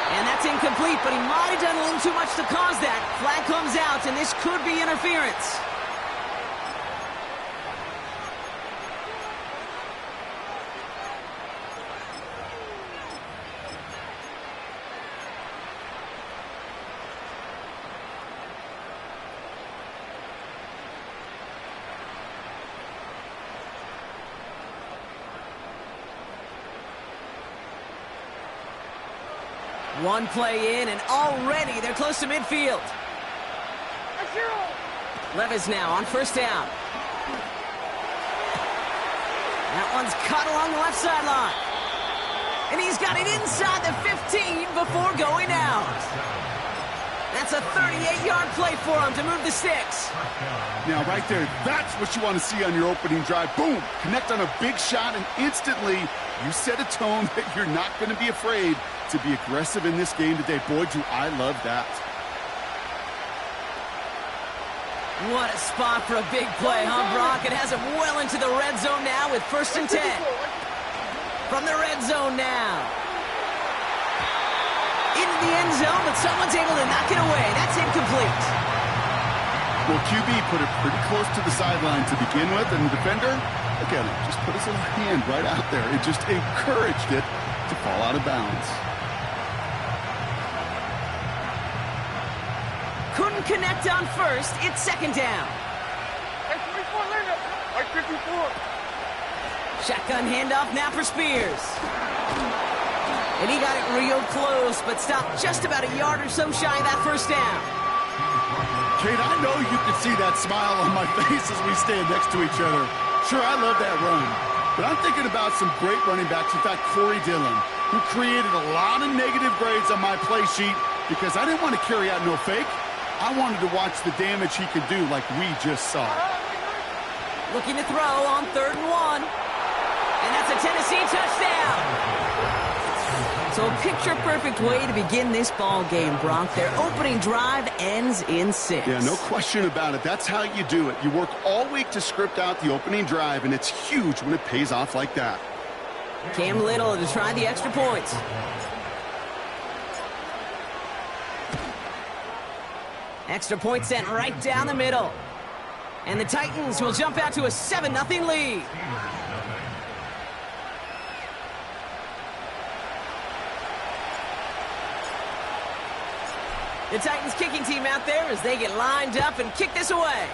And that's incomplete, but he might have done a little too much to cause that. Flag comes out, and this could be interference. One play in, and already they're close to midfield. Levis now on first down. That one's cut along the left sideline. And he's got it inside the 15 before going out. That's a 38-yard play for him to move the sticks. Now, right there, that's what you want to see on your opening drive. Boom! Connect on a big shot, and instantly you set a tone that you're not going to be afraid to be aggressive in this game today. Boy, do I love that. What a spot for a big play, huh, Brock? It has him well into the red zone now with 1st and 10. From the red zone now. Into the end zone, but someone's able to knock it away. That's incomplete. Well, QB put it pretty close to the sideline to begin with, and the defender, look at him, just put his little hand right out there. It just encouraged it to fall out of bounds. Couldn't connect on first. It's 2nd down. Shotgun handoff now for Spears. And he got it real close, but stopped just about a yard or so shy of that 1st down. Kate, I know you can see that smile on my face as we stand next to each other. Sure, I love that run. But I'm thinking about some great running backs. In fact, Corey Dillon, who created a lot of negative grades on my play sheet because I didn't want to carry out no fake. I wanted to watch the damage he could do like we just saw. Looking to throw on 3rd and 1. And that's a Tennessee touchdown. So a picture-perfect way to begin this ball game, Brock. Their opening drive ends in 6. Yeah, no question about it. That's how you do it. You work all week to script out the opening drive, and it's huge when it pays off like that. Cam Little to try the extra points. Extra point sent right down the middle. And the Titans will jump out to a 7-0 lead. The Titans kicking team out there as they get lined up and kick this away.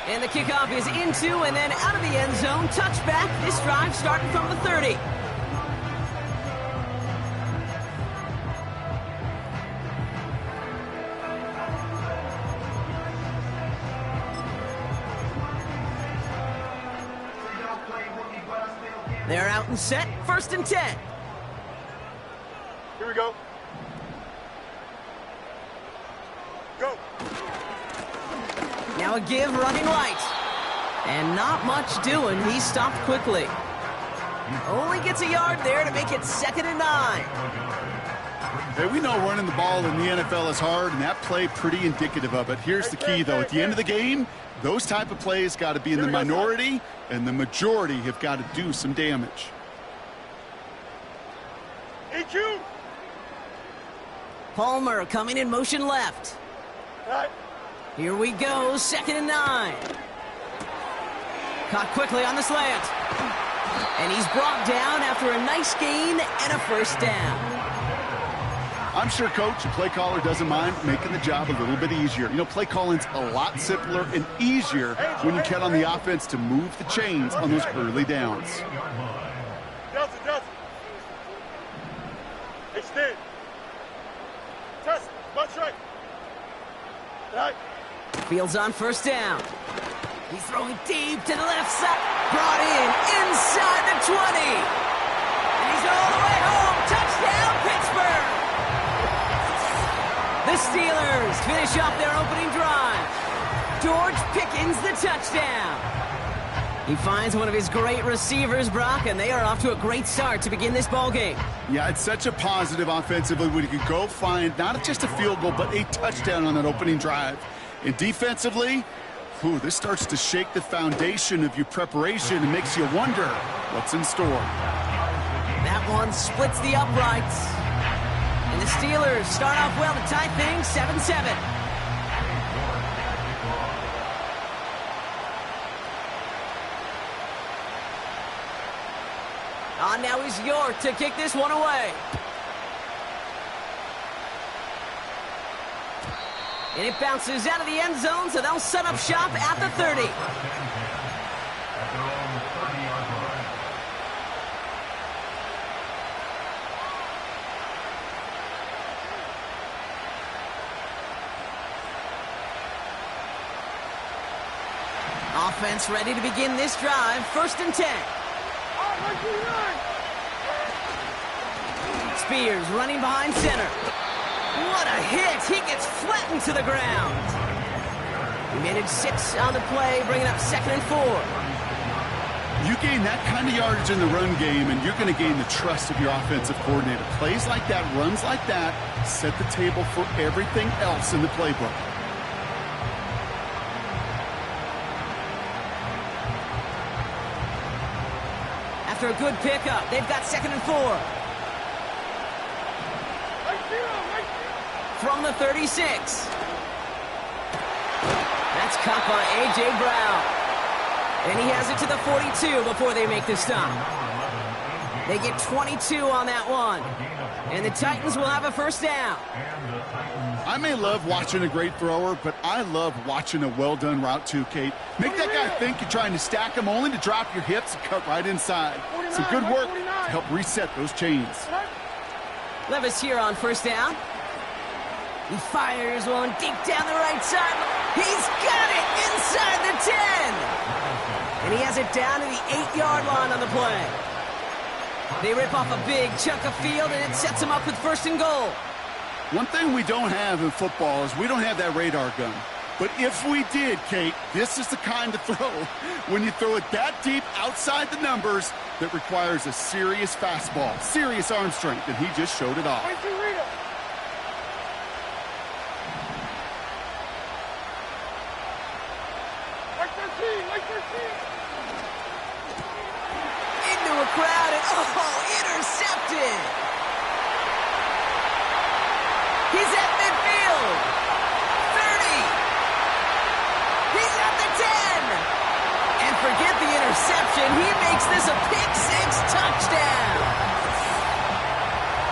And the kickoff is into and then out of the end zone. Touchback. This drive starting from the 30. They're out and set. 1st and 10. Here we go. Go. Now a give running right. And not much doing. He stopped quickly. Only gets a yard there to make it 2nd and 9. Hey, we know running the ball in the NFL is hard, and that play pretty indicative of it. Here's the key, though. At the end of the game, those type of plays got to be in the minority, and the majority have got to do some damage. EQ. Palmer coming in motion left. Right. Here we go, 2nd and 9. Caught quickly on the slant. And he's brought down after a nice gain and a 1st down. I'm sure coach and play caller doesn't mind making the job a little bit easier. You know, play calling's a lot simpler and easier when you count on the offense to move the chains on those early downs. Delta. Extend. Test. Watch right. Right. Fields on 1st down. He's throwing deep to the left side. Brought in inside the 20. And he's all the way home. Touchdown, Pittsburgh. The Steelers finish off their opening drive. George Pickens the touchdown. He finds one of his great receivers, Brock, and they are off to a great start to begin this ball game. Yeah, it's such a positive offensively when you can go find not just a field goal, but a touchdown on that opening drive. And defensively, this starts to shake the foundation of your preparation and makes you wonder what's in store. That one splits the uprights. And the Steelers start off well to tie things 7-7. On now is York to kick this one away. And it bounces out of the end zone, so they'll set up shop at the 30. Offense ready to begin this drive. 1st and 10. Spears running behind center. What a hit! He gets flattened to the ground. He managed 6 on the play, bringing up 2nd and 4. You gain that kind of yardage in the run game, and you're going to gain the trust of your offensive coordinator. Plays like that, runs like that, set the table for everything else in the playbook. After a good pickup, they've got 2nd and 4. From the 36. That's caught by A.J. Brown. And he has it to the 42 before they make the stop. They get 22 on that one. And the Titans will have a 1st down. I may love watching a great thrower, but I love watching a well-done route too, Kate. Make that guy think you're trying to stack him, only to drop your hips and cut right inside. Some good work to help reset those chains. Levis here on 1st down. He fires one deep down the right side. He's got it inside the 10. And he has it down to the 8-yard line on the play. They rip off a big chunk of field, and it sets them up with 1st and goal. One thing we don't have in football is we don't have that radar gun. But if we did, Kate, this is the kind of throw, when you throw it that deep outside the numbers, that requires a serious fastball, serious arm strength, and he just showed it off. Into a crowd, and intercepted! He's at midfield! 30! He's at the 10! And forget the interception, he makes this a pick-6 touchdown!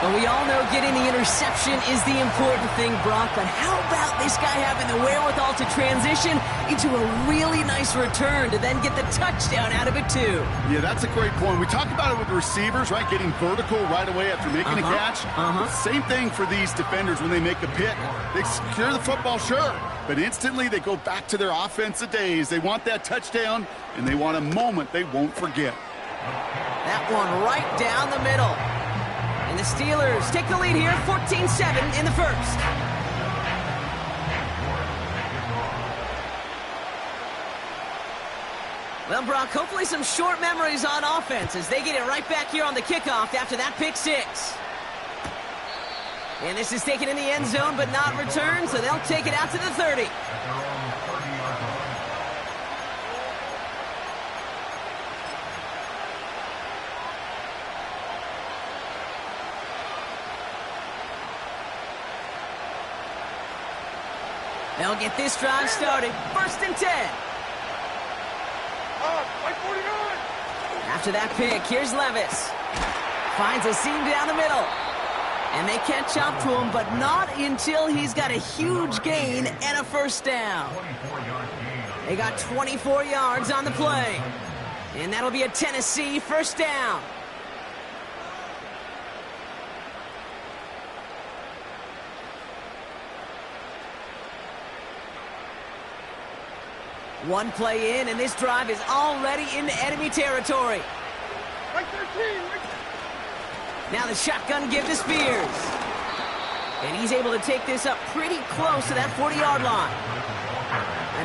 But we all know getting the interception is the important thing, Brock, but how about this guy having the wherewithal to transition into a really nice return to then get the touchdown out of it, too? Yeah, that's a great point. We talk about it with the receivers, right? Getting vertical right away after making a catch. Same thing for these defenders when they make a pick. They secure the football, sure, but instantly they go back to their offensive days. They want that touchdown, and they want a moment they won't forget. That one right down the middle. And the Steelers take the lead here, 14-7 in the 1st. Well, Brock, hopefully some short memories on offense as they get it right back here on the kickoff after that pick-6. And this is taken in the end zone but not returned, so they'll take it out to the 30. They'll get this drive started. 1st and 10. After that pick, here's Levis. Finds a seam down the middle. And they catch up to him, but not until he's got a huge gain and a 1st down. They got 24 yards on the play. And that'll be a Tennessee 1st down. One play in, and this drive is already into enemy territory. Now the shotgun give to Spears. And he's able to take this up pretty close to that 40-yard line.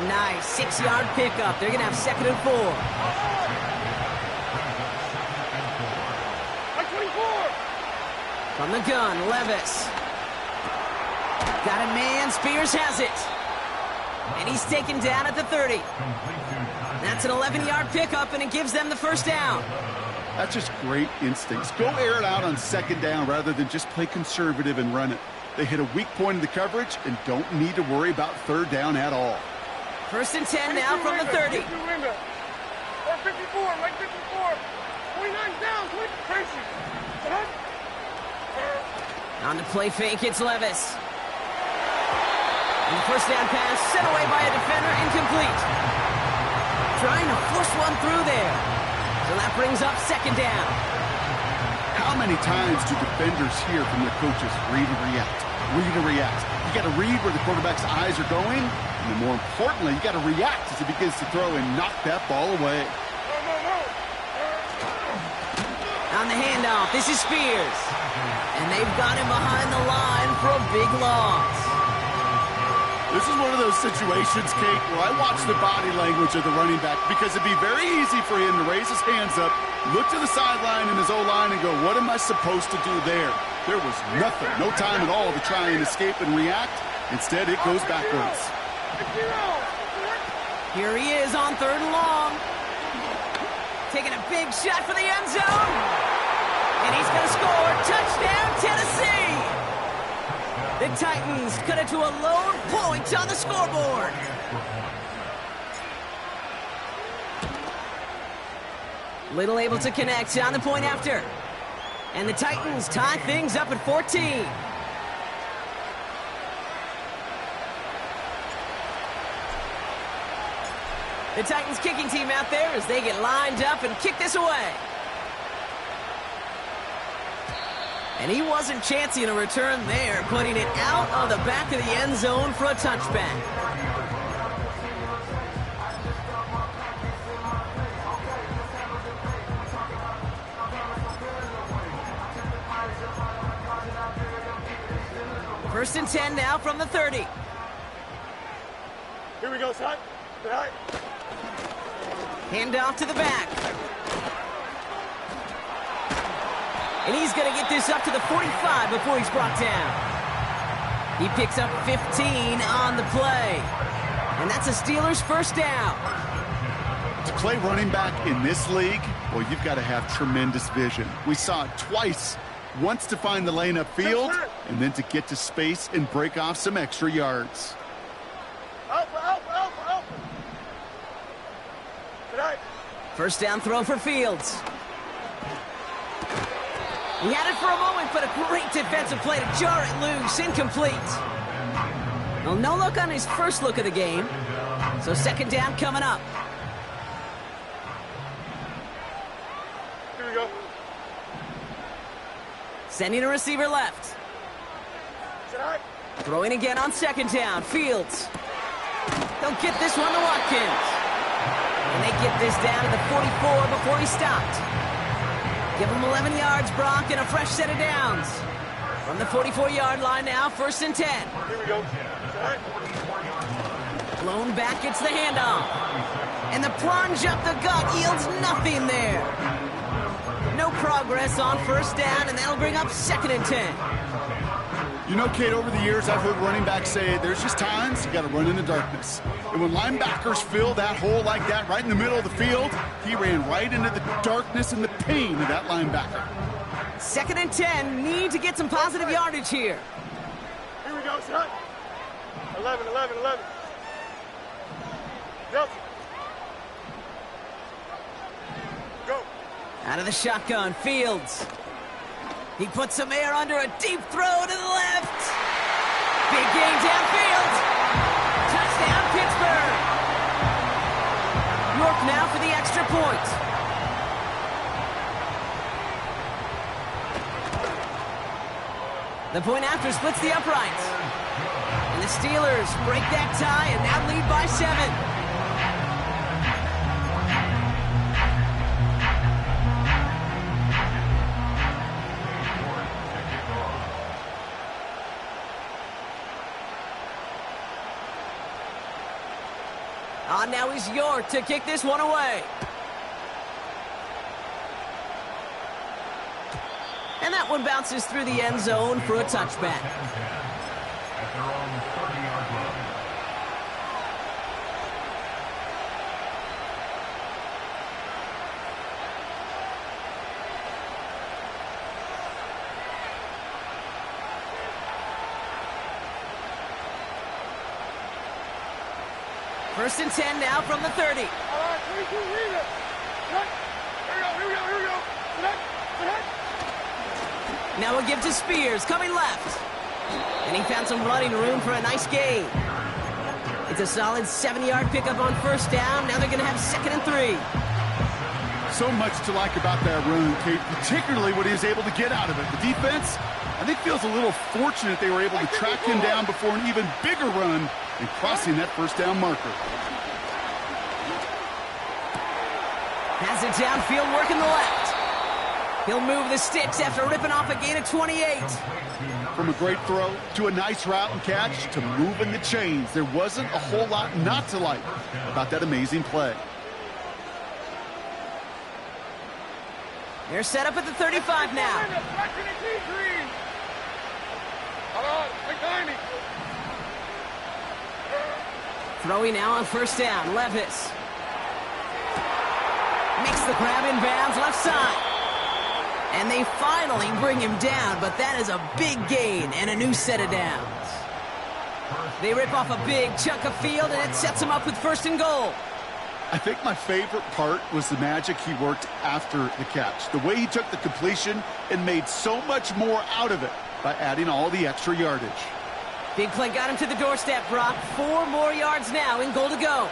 A nice 6-yard pickup. They're going to have 2nd and 4. From the gun, Levis. Got a man, Spears has it. And he's taken down at the 30. That's an 11-yard pickup, and it gives them the 1st down. That's just great instincts. Go air it out on second down rather than just play conservative and run it. They hit a weak point in the coverage and don't need to worry about third down at all. 1st and 10 now from the 30. Or 54, like 54. 29 down, Tracy. On the play fake, it's Levis. And the 1st down pass sent away by a defender, incomplete. Trying to force one through there. So that brings up 2nd down. How many times do defenders hear from their coaches, read and react, read and react? You got to read where the quarterback's eyes are going, and then more importantly, you got to react as he begins to throw and knock that ball away. On the handoff, this is Spears. And they've got him behind the line for a big loss. This is one of those situations, Kate, where I watch the body language of the running back because it'd be very easy for him to raise his hands up, look to the sideline in his O-line and go, what am I supposed to do there? There was nothing, no time at all to try and escape and react. Instead, it goes backwards. Here he is on 3rd and long. Taking a big shot for the end zone. And he's going to score. Touchdown, Tennessee! The Titans cut it to a lone point on the scoreboard. Little able to connect on the point after. And the Titans tie things up at 14. The Titans kicking team out there as they get lined up and kick this away. And he wasn't chancing a return there, putting it out of the back of the end zone for a touchback. First and 10 now from the 30. Here we go, son. Tonight. Hand off to the back. And he's going to get this up to the 45 before he's brought down. He picks up 15 on the play. And that's a Steelers 1st down. To play running back in this league, well, you've got to have tremendous vision. We saw it twice. Once to find the lane upfield, and then to get to space and break off some extra yards. Alpha. Tonight. 1st down throw for Fields. He had it for a moment, but a great defensive play to jar it loose. Incomplete. Well, no look on his first look of the game. So 2nd down coming up. Here we go. Sending a receiver left. Tonight. Throwing again on 2nd down. Fields. They'll get this one to Watkins. And they get this down to the 44 before he stopped. Give him 11 yards, Brock, and a fresh set of downs. From the 44-yard line now, 1st and 10. Here we go. Tonight. Blown back, it's the handoff. And the plunge up the gut yields nothing there. No progress on 1st down, and that'll bring up 2nd and 10. You know, Kate, over the years, I've heard running backs say there's just times you got to run in the darkness. And when linebackers fill that hole like that right in the middle of the field, he ran right into the darkness and the pain of that linebacker. 2nd and 10, need to get some positive yardage here. Here we go, son. 11. Nelson. Go. Out of the shotgun, Fields. He puts some air under a deep throw to the left. Big gain downfield. Touchdown, Pittsburgh. York now for the extra point. The point after splits the uprights. And the Steelers break that tie and now lead by 7. On now is York to kick this one away. And that one bounces through the end zone for a touchback. At their own 30-yard line. First and 10 now from the 30. All right, 22, read it. Here we go. Now we'll give to Spears, coming left. And he found some running room for a nice gain. It's a solid 7-yard pickup on first down. Now they're going to have 2nd and 3. So much to like about that run, Kate, particularly what he was able to get out of it. The defense, I think, feels a little fortunate they were able to track him down before an even bigger run and crossing that first down marker. Has it downfield, working the left. He'll move the sticks after ripping off a gain of 28. From a great throw to a nice route and catch to moving the chains, there wasn't a whole lot not to like about that amazing play. They're set up at the 35 now. Throwing now on first down, Levis. Makes the grab in bounds, left side. And they finally bring him down, but that is a big gain and a new set of downs. They rip off a big chunk of field, and it sets him up with 1st and goal. I think my favorite part was the magic he worked after the catch. The way he took the completion and made so much more out of it by adding all the extra yardage. Big play got him to the doorstep, Brock. 4 more yards now in goal to go.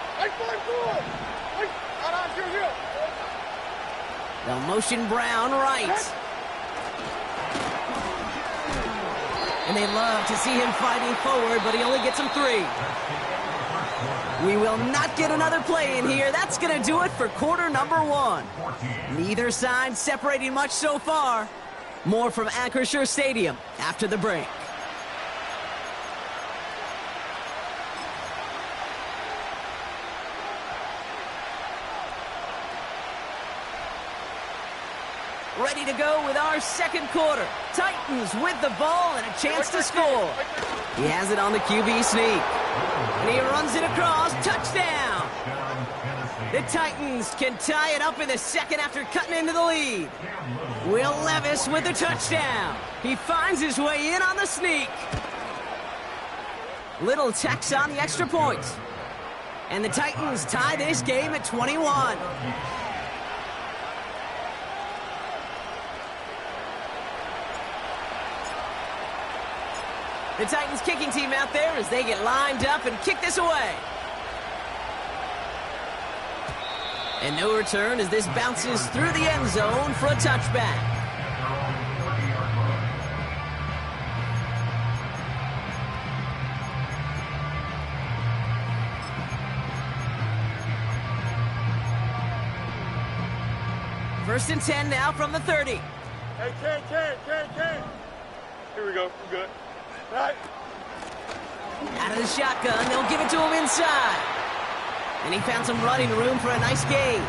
They'll motion Brown right. And they love to see him fighting forward, but he only gets him 3. We will not get another play in here. That's going to do it for quarter number 1. Neither side separating much so far. More from Acrisure Stadium after the break. Ready to go with our 2nd quarter. Titans with the ball and a chance to score. He has it on the QB sneak. And he runs it across. Touchdown! The Titans can tie it up in the 2nd after cutting into the lead. Will Levis with the touchdown. He finds his way in on the sneak. Little tax on the extra point. And the Titans tie this game at 21. The Titans kicking team out there as they get lined up and kick this away. And no return as this bounces through the end zone for a touchback. First and 10 now from the 30. Hey, Ken. Here we go. We're good. Right. Out of the shotgun, they'll give it to him inside. And he found some running room for a nice gain.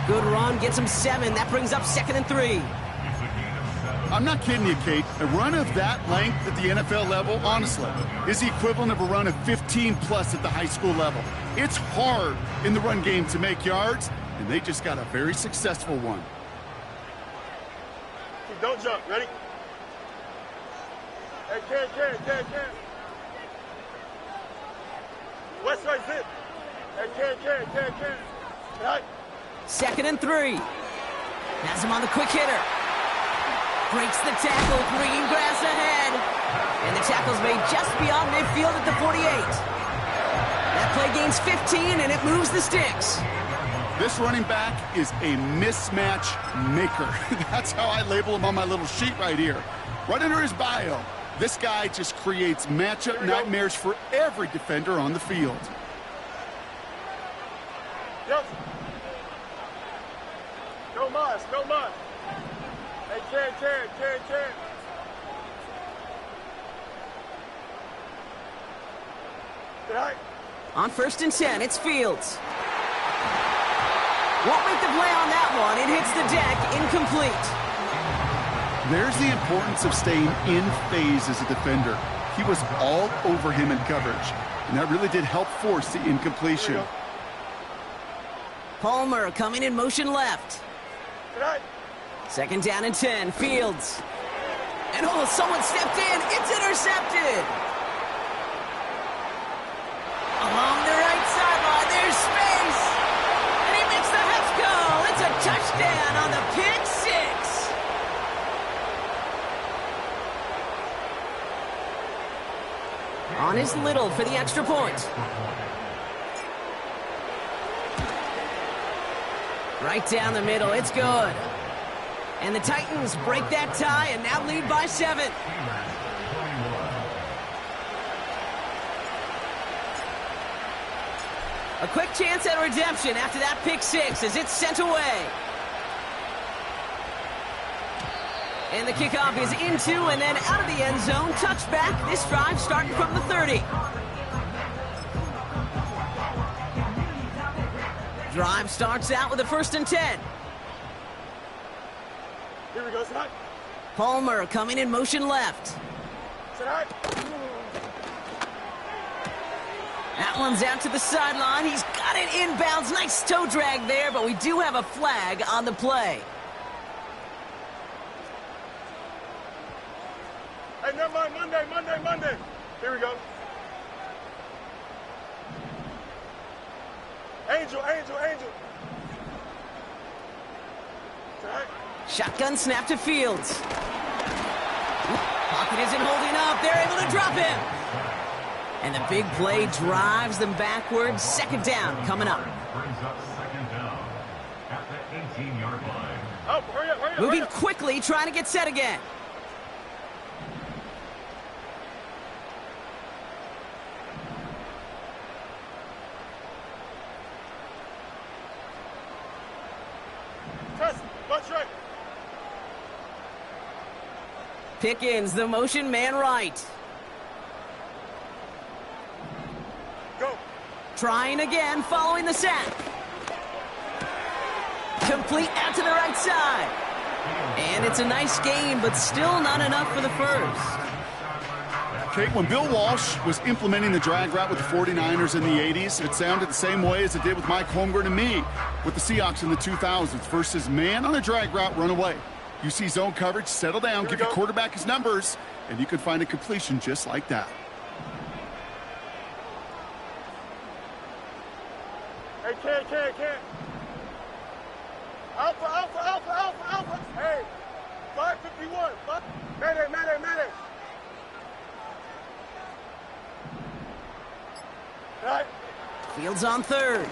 Good run, gets him 7. That brings up 2nd and 3. I'm not kidding you, Kate. A run of that length at the NFL level, honestly, is the equivalent of a run of 15-plus at the high school level. It's hard in the run game to make yards, and they just got a very successful one. Don't jump. Ready? Hey, Ken. West side zip. Hey, Ken. Right. 2nd and 3. Has him on the quick hitter. Breaks the tackle, green grass ahead. And the tackle's made just beyond midfield at the 48. That play gains 15, and it moves the sticks. This running back is a mismatch maker. That's how I label him on my little sheet right here. Right under his bio. This guy just creates matchup nightmares for every defender on the field. Yep. No mas. Hey, Ken. Right. On 1st and 10, it's Fields. Won't make the play on that one. It hits the deck, incomplete. There's the importance of staying in phase as a defender. He was all over him in coverage, and that really did help force the incompletion. Palmer coming in motion left. Right. 2nd down and 10, Fields. And someone stepped in. It's intercepted. Along the right touchdown on the pick six. On is Little for the extra point. Right down the middle, it's good. And the Titans break that tie and now lead by 7. A quick chance at redemption after that pick six as it's sent away. And the kickoff is into and then out of the end zone. Touchback, this drive starting from the 30. Drive starts out with a 1st and 10. Here we go, Scott. Palmer coming in motion left. Scott. That one's out to the sideline. He's got it inbounds. Nice toe drag there, but we do have a flag on the play. Hey, never mind. Monday. Here we go. Angel. Scott. Shotgun snap to Fields. Pocket isn't holding up. They're able to drop him. And the big play drives them backwards. 2nd down coming up. Brings up 2nd down at the 18-yard line. Oh, hurry up. Moving quickly, trying to get set again. Test. Watch right. Pickens, the motion man right. Go. Trying again, following the sack. Complete out to the right side. And it's a nice game, but still not enough for the first. Kate, when Bill Walsh was implementing the drag route with the 49ers in the 80s, it sounded the same way as it did with Mike Holmgren and me with the Seahawks in the 2000s versus man on a drag route, run away. You see zone coverage, settle down, give your quarterback his numbers, and you can find a completion just like that. Hey, can't. Alpha. Hey, 551. Mayday. Right. Fields on 3rd.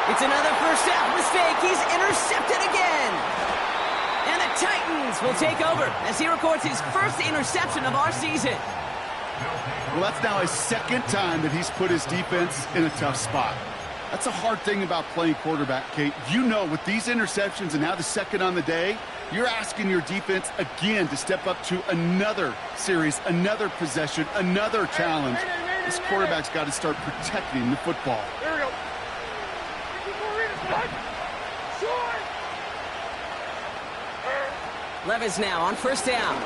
It's another first down mistake. He's intercepted again. And the Titans will take over as he records his first interception of our season. Well, that's now his 2nd time that he's put his defense in a tough spot. That's a hard thing about playing quarterback, Kate. You know, with these interceptions and now the 2nd on the day, you're asking your defense again to step up to another series, another possession, another challenge. This quarterback's got to start protecting the football. Here we go. Levis now on 1st down.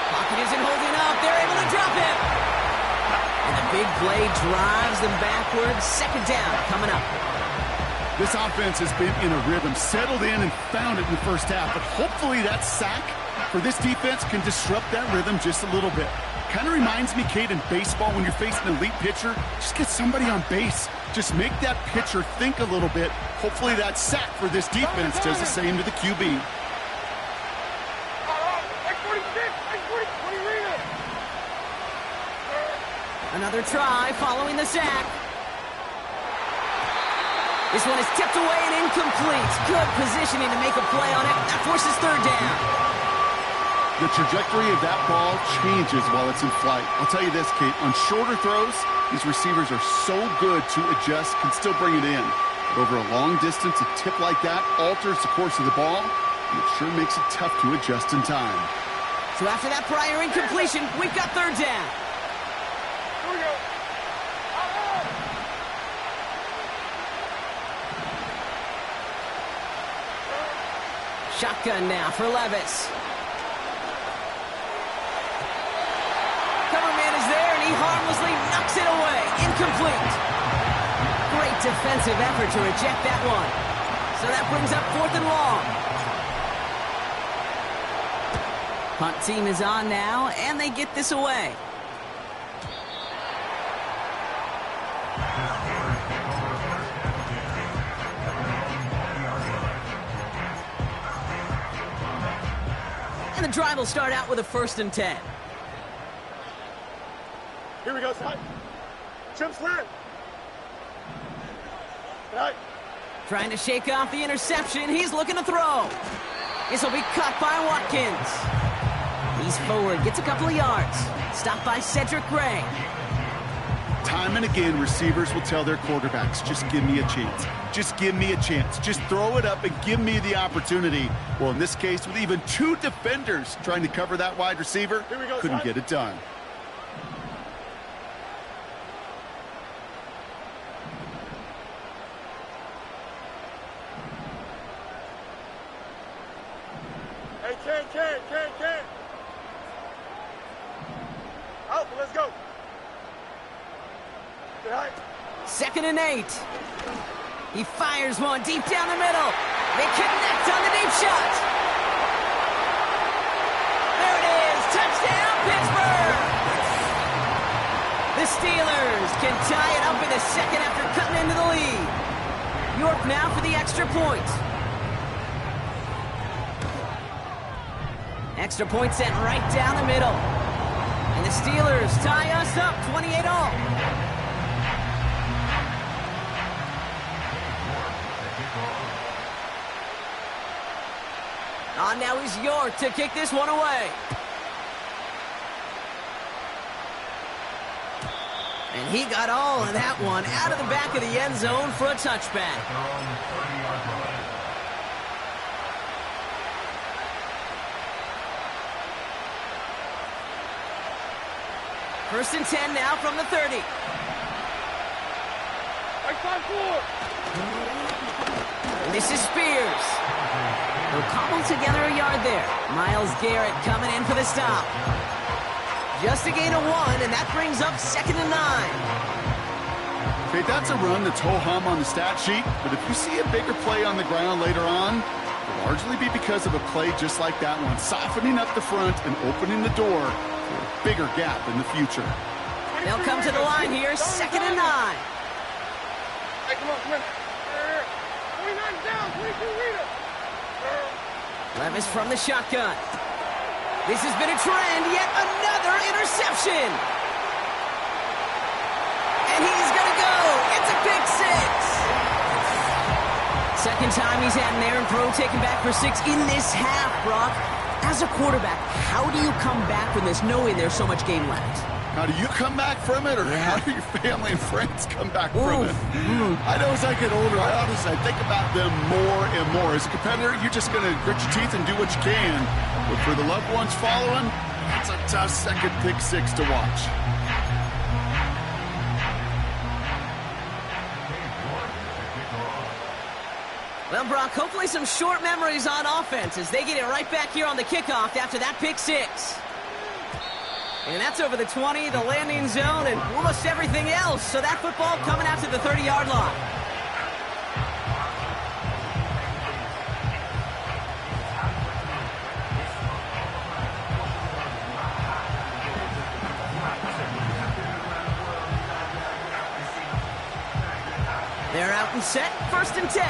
Pocket isn't holding up. They're able to drop him. And the big play drives them backwards. 2nd down coming up. This offense has been in a rhythm, settled in and found it in the first half. But hopefully that sack for this defense can disrupt that rhythm just a little bit. Kind of reminds me, Kate, in baseball when you're facing an elite pitcher, just get somebody on base. Just make that pitcher think a little bit. Hopefully that sack for this defense does the same to the QB. Another try following the sack. This one is tipped away and incomplete. Good positioning to make a play on it. That forces 3rd down. The trajectory of that ball changes while it's in flight. I'll tell you this, Kate, on shorter throws, these receivers are so good to adjust, can still bring it in. But over a long distance, a tip like that alters the course of the ball, and it sure makes it tough to adjust in time. So after that prior incompletion, we've got 3rd down. Here we go. Shotgun now for Levis. Cover man is there, and he harmlessly knocks it away. Incomplete. Great defensive effort to reject that one. So that brings up 4th and long. Punt team is on now, and they get this away. And the drive will start out with a 1st and 10. Here we go, son. Chip slant. Right. Trying to shake off the interception. He's looking to throw. This will be caught by Watkins. He's forward, gets a couple of yards. Stopped by Cedric Gray. Time and again, receivers will tell their quarterbacks, just give me a chance. Just give me a chance. Just throw it up and give me the opportunity. Well, in this case, with even 2 defenders trying to cover that wide receiver, couldn't get it done. Hey, Ken. Out, let's go. 2nd and 8. He fires one deep down the middle. They connect on the deep shot. There it is. Touchdown, Pittsburgh. The Steelers can tie it up in the 2nd after cutting into the lead. York now for the extra point. Extra point sent right down the middle. And the Steelers tie us up 28-all. On now is York to kick this one away. And he got all of that one out of the back of the end zone for a touchback. 1st and 10 now from the 30. This is Spears. They'll cobble together a yard there. Myles Garrett coming in for the stop. Just a gain of 1, and that brings up 2nd and 9. Okay, that's a run that's ho-hum on the stat sheet, but if you see a bigger play on the ground later on, it'll largely be because of a play just like that one, softening up the front and opening the door for a bigger gap in the future. They'll come to the line here, 2nd and 9. Hey, come on. 29 down, 22 leader. Levis from the shotgun. This has been a trend, yet another interception. And he's going to go. It's a pick 6. 2nd time he's had an errant throw taken back for 6 in this half, Brock. As a quarterback, how do you come back from this knowing there's so much game left? How do you come back from it, or how do your family and friends come back from it? I know as I get older, I think about them more and more. As a competitor, you're just going to grit your teeth and do what you can. But for the loved ones following, it's a tough 2nd pick 6 to watch. Well, Brock, hopefully some short memories on offense as they get it right back here on the kickoff after that pick 6. And that's over the 20, the landing zone, and almost everything else. So that football coming out to the 30-yard line. They're out and set, 1st and 10.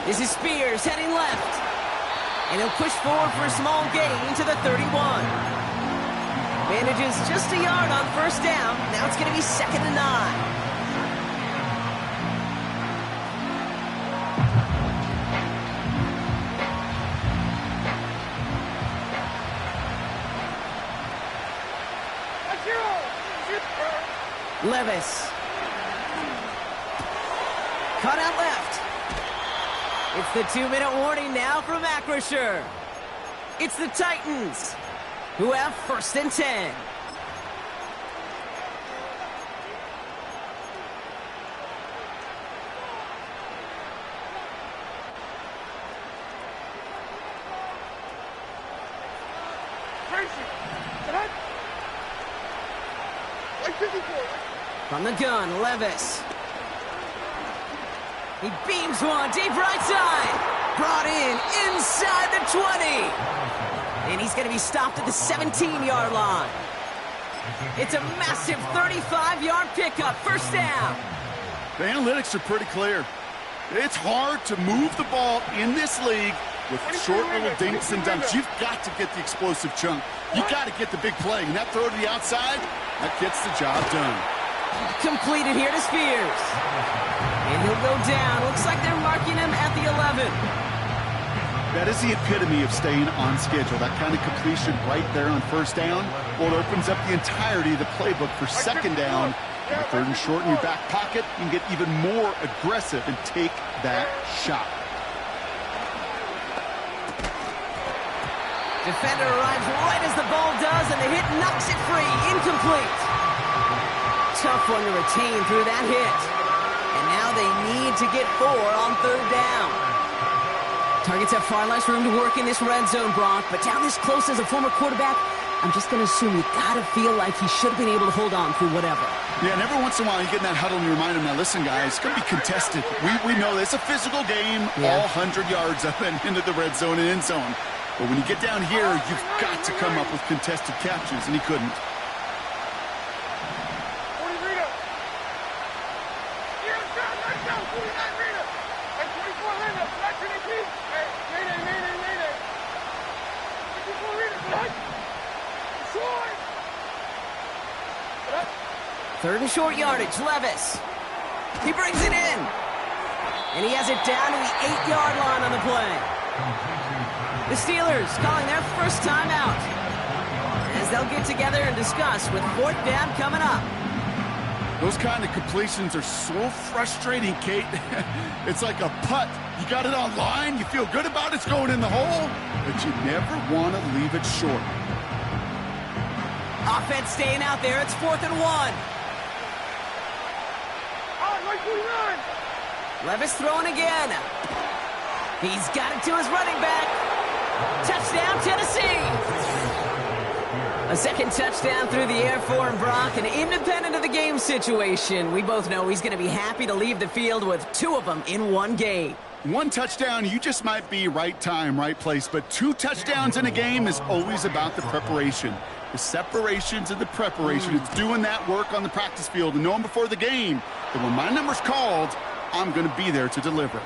This is Spears heading left. And he'll push forward for a small gain to the 31. Manages just a yard on 1st down. Now it's going to be 2nd and 9. Levis. Cut out left. It's the 2-minute warning now from Acrisure. It's the Titans who have 1st and 10. From the gun, Levis. He beams one deep right side. Brought in inside the 20. And he's going to be stopped at the 17-yard line. It's a massive 35-yard pickup. 1st down. The analytics are pretty clear. It's hard to move the ball in this league with short little dinks and dunks. You've got to get the explosive chunk. You've got to get the big play. And that throw to the outside, that gets the job done. Completed here to Spears. And he'll go down. Looks like they're marking him at the 11. That is the epitome of staying on schedule. That kind of completion right there on first down. Well, it opens up the entirety of the playbook for second down. And third and short in your back pocket, you can get even more aggressive and take that shot. Defender arrives right as the ball does, and the hit knocks it free. Incomplete. Tough one to retain through that hit. And now they need to get 4 on third down. Targets have far less room to work in this red zone, Brock, but down this close as a former quarterback, I'm just going to assume you got to feel like he should have been able to hold on through whatever. Yeah, and every once in a while you get in that huddle and you remind them, now listen, guys, it's going to be contested. We know it's a physical game, all 100 yards up and into the red zone and end zone. But when you get down here, you've got to come up with contested catches, and he couldn't. Third and short yardage, Levis. He brings it in. And he has it down to the 8-yard line on the play. The Steelers calling their first time out, as they'll get together and discuss with fourth down coming up. Those kind of completions are so frustrating, Kate. It's like a putt. You got it on line, you feel good about it's going in the hole, but you never want to leave it short. Offense staying out there. It's 4th and 1. Levis throwing again. He's got it to his running back. Touchdown, Tennessee. A second touchdown through the air for him, Brock, and independent of the game situation, we both know he's going to be happy to leave the field with 2 of them in one game. 1 touchdown, you just might be right time, right place, but 2 touchdowns in a game is always about the preparation. The separations and the preparation. It's doing that work on the practice field and knowing before the game that when my number's called, I'm going to be there to deliver.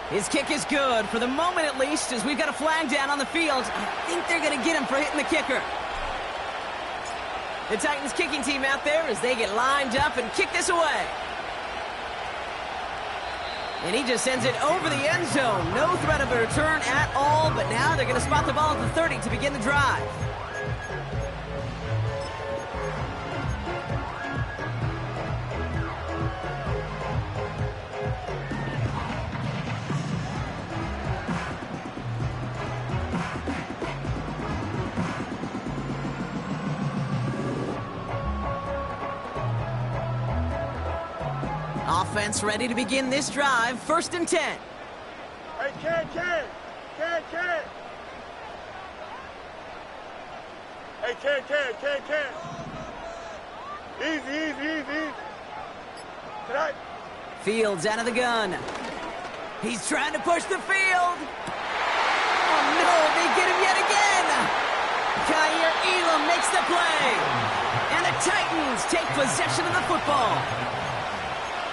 His kick is good, for the moment at least, as we've got a flag down on the field. I think they're going to get him for hitting the kicker. The Titans kicking team out there as they get lined up and kick this away. And he just sends it over the end zone. No threat of a return at all, but now they're going to spot the ball at the 30 to begin the drive. Offense ready to begin this drive. 1st and 10. Hey, Ken. Hey, Ken. Easy. Tonight. Fields out of the gun. He's trying to push the field. Oh, no, they get him yet again. Kaiir Elam makes the play. And the Titans take possession of the football.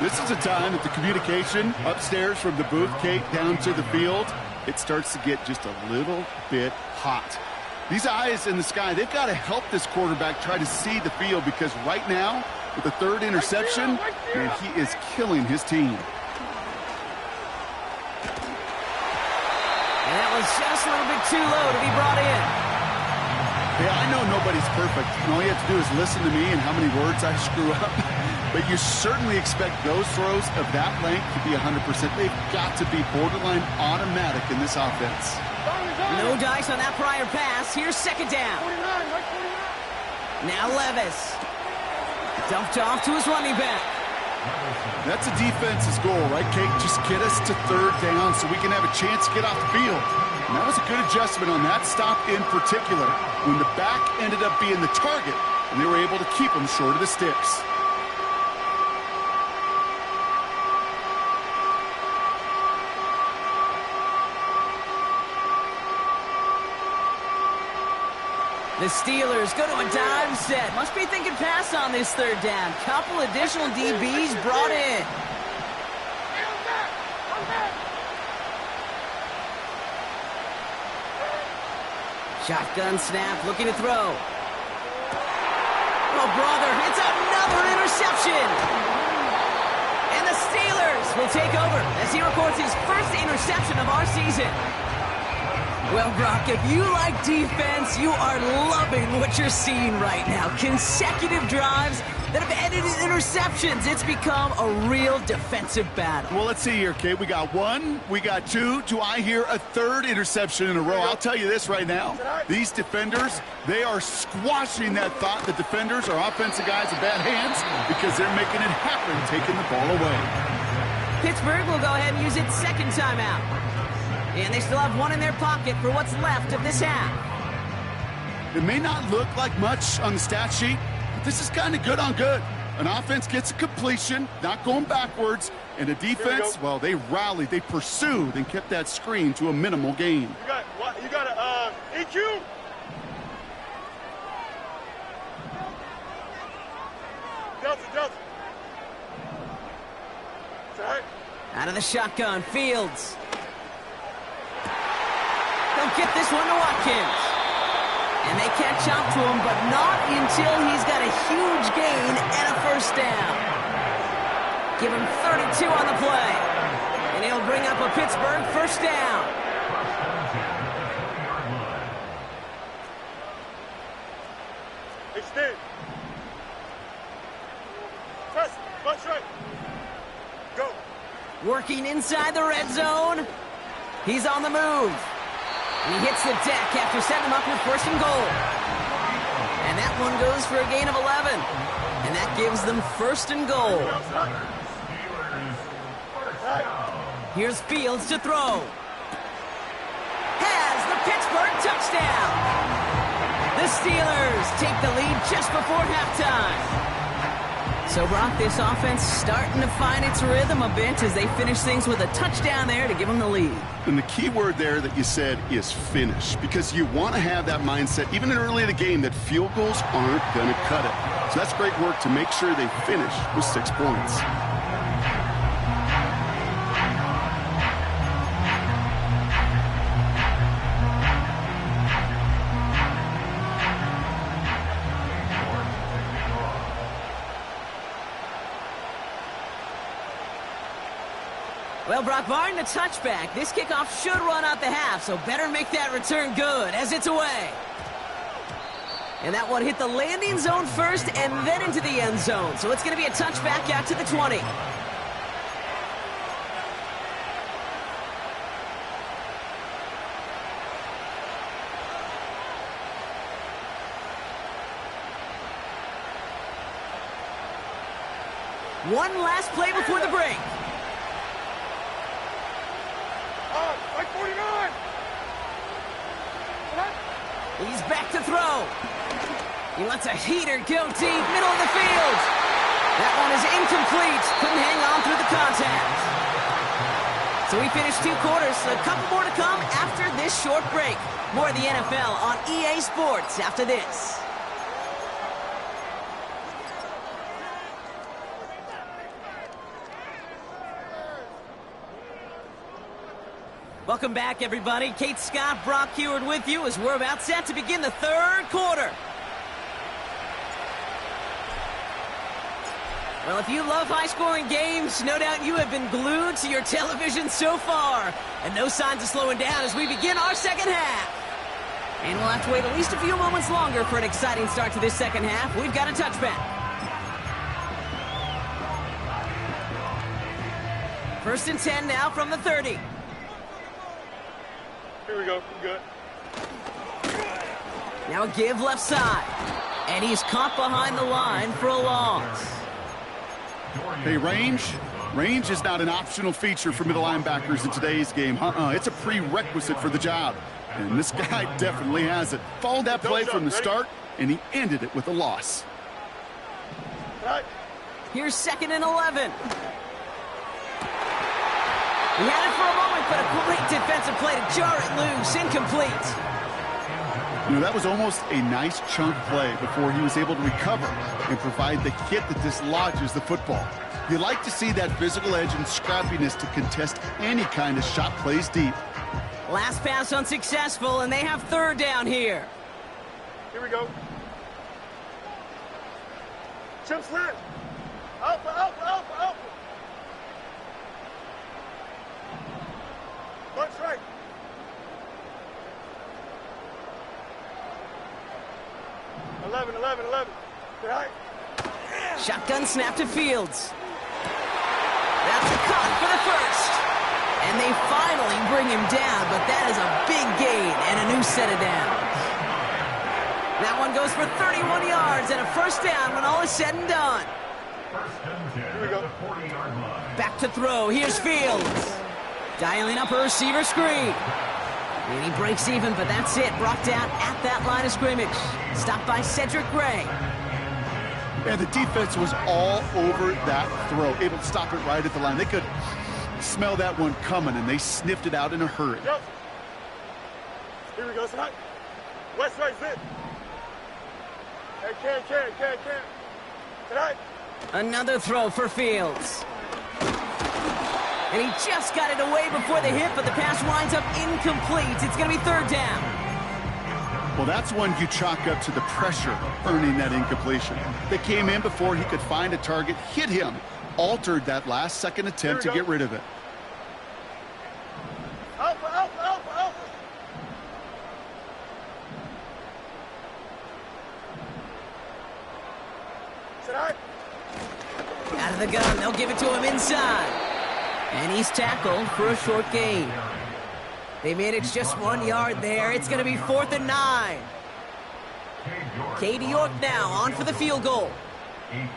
This is a time that the communication upstairs from the booth, Kate, down to the field, it starts to get just a little bit hot. These eyes in the sky, they've got to help this quarterback try to see the field, because right now, with the 3rd interception, man, he is killing his team. And that was just a little bit too low to be brought in. Yeah, I know nobody's perfect, and all you have to do is listen to me and how many words I screw up. But you certainly expect those throws of that length to be 100%. They've got to be borderline automatic in this offense. No dice on that prior pass. Here's 2nd down. Now Levis. Dumped off to his running back. That's a defense's goal, right, Kate? Just get us to 3rd down so we can have a chance to get off the field. And that was a good adjustment on that stop in particular, when the back ended up being the target, and they were able to keep him short of the sticks. The Steelers go to a dime set. Must be thinking pass on this 3rd down. Couple additional DBs brought in. Shotgun snap, looking to throw. Oh, brother, it's another interception. And the Steelers will take over as he records his first interception of our season. Well, Brock, if you like defense, you are loving what you're seeing right now. Consecutive drives that have ended in interceptions. It's become a real defensive battle. Well, let's see here, Kate. We got one, we got two. Do I hear a third interception in a row? I'll tell you this right now. These defenders, they are squashing that thought that defenders are offensive guys with bad hands because they're making it happen, taking the ball away. Pittsburgh will go ahead and use its second timeout. And they still have one in their pocket for what's left of this half. It may not look like much on the stat sheet, but this is kind of good on good. An offense gets a completion, not going backwards, and a defense, well, they rallied, they pursued, and kept that screen to a minimal gain. You got a EQ? Delta. Sorry. Out of the shotgun, Fields. He'll get this one to Watkins. And they catch up to him, but not until he's got a huge gain and a first down. Give him 32 on the play. And he'll bring up a Pittsburgh first down. Extend. Press. Punch right. Go. Working inside the red zone. He's on the move. And he hits the deck after setting him up with first and goal. And that one goes for a gain of 11. And that gives them first and goal. Here's Fields to throw. Has the Pittsburgh touchdown. The Steelers take the lead just before halftime. So, Brock, this offense starting to find its rhythm a bit as they finish things with a touchdown there to give them the lead. And the key word there that you said is finish, because you want to have that mindset, even early in the game, that field goals aren't going to cut it. So that's great work to make sure they finish with 6 points. Well, Brock, barring the touchback, this kickoff should run out the half, so better make that return good as it's away. And that one hit the landing zone first and then into the end zone, so it's going to be a touchback out to the 20. One last play before the break. Like 49. He's back to throw. He lets a heater go deep, middle of the field. That one is incomplete. Couldn't hang on through the contact. So we finished 2 quarters. A couple more to come after this short break. More of the NFL on EA Sports after this. Welcome back, everybody. Kate Scott, Brock Huard with you as we're about set to begin the third quarter. Well, if you love high-scoring games, no doubt you have been glued to your television so far. And no signs of slowing down as we begin our second half. And we'll have to wait at least a few moments longer for an exciting start to this second half. We've got a touchback. First and 10 now from the 30. Here we go. Good. Now a give left side. And he's caught behind the line for a loss. Hey, range is not an optional feature for middle linebackers in today's game. It's a prerequisite for the job. And this guy definitely has it. Followed that play from the start, and he ended it with a loss. Right. Here's 2nd and 11. He had it for a moment, but a great defensive play to jar it loose. Incomplete. You know, that was almost a nice chunk play before he was able to recover and provide the hit that dislodges the football. You like to see that physical edge and scrappiness to contest any kind of shot plays deep. Last pass unsuccessful, and they have third down here. Here we go. Chip slip. Alpha, alpha, alpha, alpha. Bunch right. Eleven. Good height. Shotgun snap to Fields. That's a cut for the first. And they finally bring him down, but that is a big gain and a new set of downs. That one goes for 31 yards and a first down when all is said and done. Here we go. Back to throw. Here's Fields. Dialing up a receiver screen. And he breaks even, but that's it. Brought down at that line of scrimmage. Stopped by Cedric Gray. And the defense was all over that throw, able to stop it right at the line. They could smell that one coming, and they sniffed it out in a hurry. Go. Here we go, son. West right, sit. Hey, can. Tonight. Another throw for Fields. And he just got it away before the hit, but the pass winds up incomplete. It's going to be third down. Well, that's one you chalk up to the pressure earning that incompletion. They came in before he could find a target, hit him, altered that last second attempt to get rid of it. Alpha. Tonight. Out of the gun, they'll give it to him inside. And he's tackled for a short gain. They managed just 1 yard there. It's going to be 4th and 9. Cade York now on for the field goal.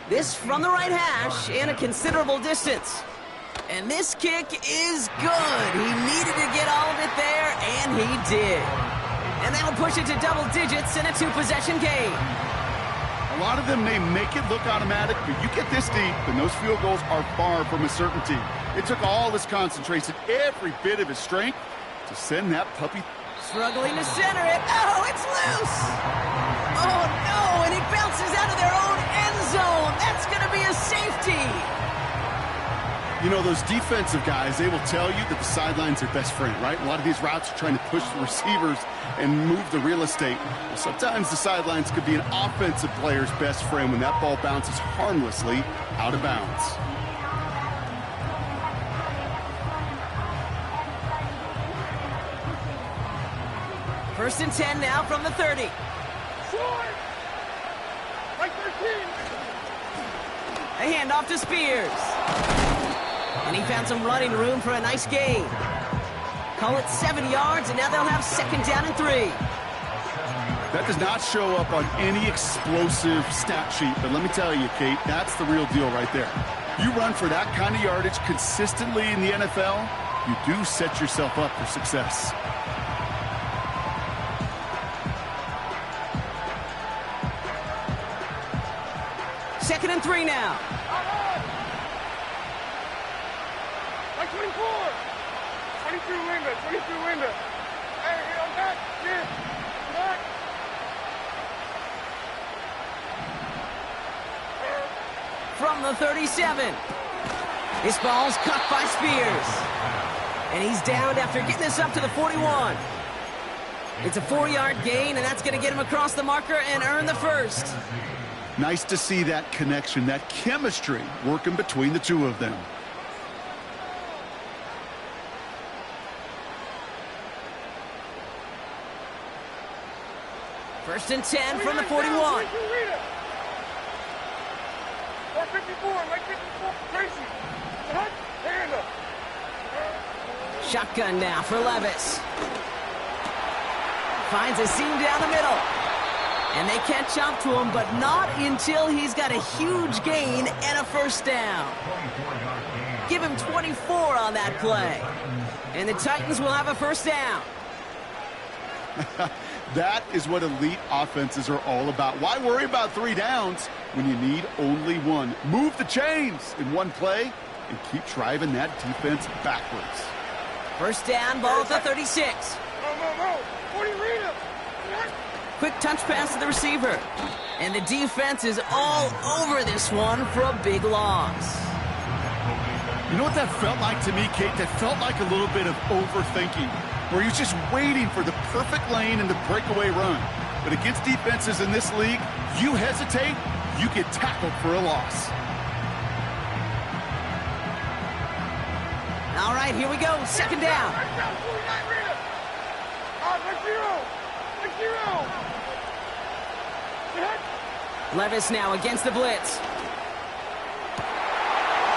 This from the right hash and a considerable distance. And this kick is good. He needed to get all of it there, and he did. And that'll push it to double digits in a 2-possession game. A lot of them may make it look automatic, but you get this deep, and those field goals are far from a certainty. It took all his concentration, every bit of his strength, to send that puppy. Struggling to center it. Oh, it's loose. Oh, no, and it bounces out of their own end zone. That's going to be a safety. You know, those defensive guys, they will tell you that the sideline's their best friend, right? A lot of these routes are trying to push the receivers and move the real estate. Well, sometimes the sidelines could be an offensive player's best friend when that ball bounces harmlessly out of bounds. First and 10 now from the 30. Short. Right 13. A handoff to Spears. And he found some running room for a nice gain. Call it 7 yards, and now they'll have second down and 3. That does not show up on any explosive stat sheet, but let me tell you, Kate, that's the real deal right there. You run for that kind of yardage consistently in the NFL, you do set yourself up for success. Second and 3 now. Like 24. 22 Linda. Hey, I'm back. Here. Back. From the 37. This ball's cut by Spears. And he's downed after getting this up to the 41. It's a 4-yard gain, and that's going to get him across the marker and earn the first. Nice to see that connection, that chemistry working between the two of them. First and 10 from the 41. 454, like 54, Tracy. Hand up. Shotgun now for Levis. Finds a seam down the middle. And they catch up to him, but not until he's got a huge gain and a first down. Give him 24 on that play. And the Titans will have a first down. That is what elite offenses are all about. Why worry about 3 downs when you need only 1? Move the chains in one play and keep driving that defense backwards. First down, ball at the 36. No. 40 Rita. Quick touch pass to the receiver. And the defense is all over this one for a big loss. You know what that felt like to me, Kate? That felt like a little bit of overthinking. where he's just waiting for the perfect lane and the breakaway run. But against defenses in this league, you hesitate, you get tackled for a loss. All right, here we go. Second down. Levis now against the blitz.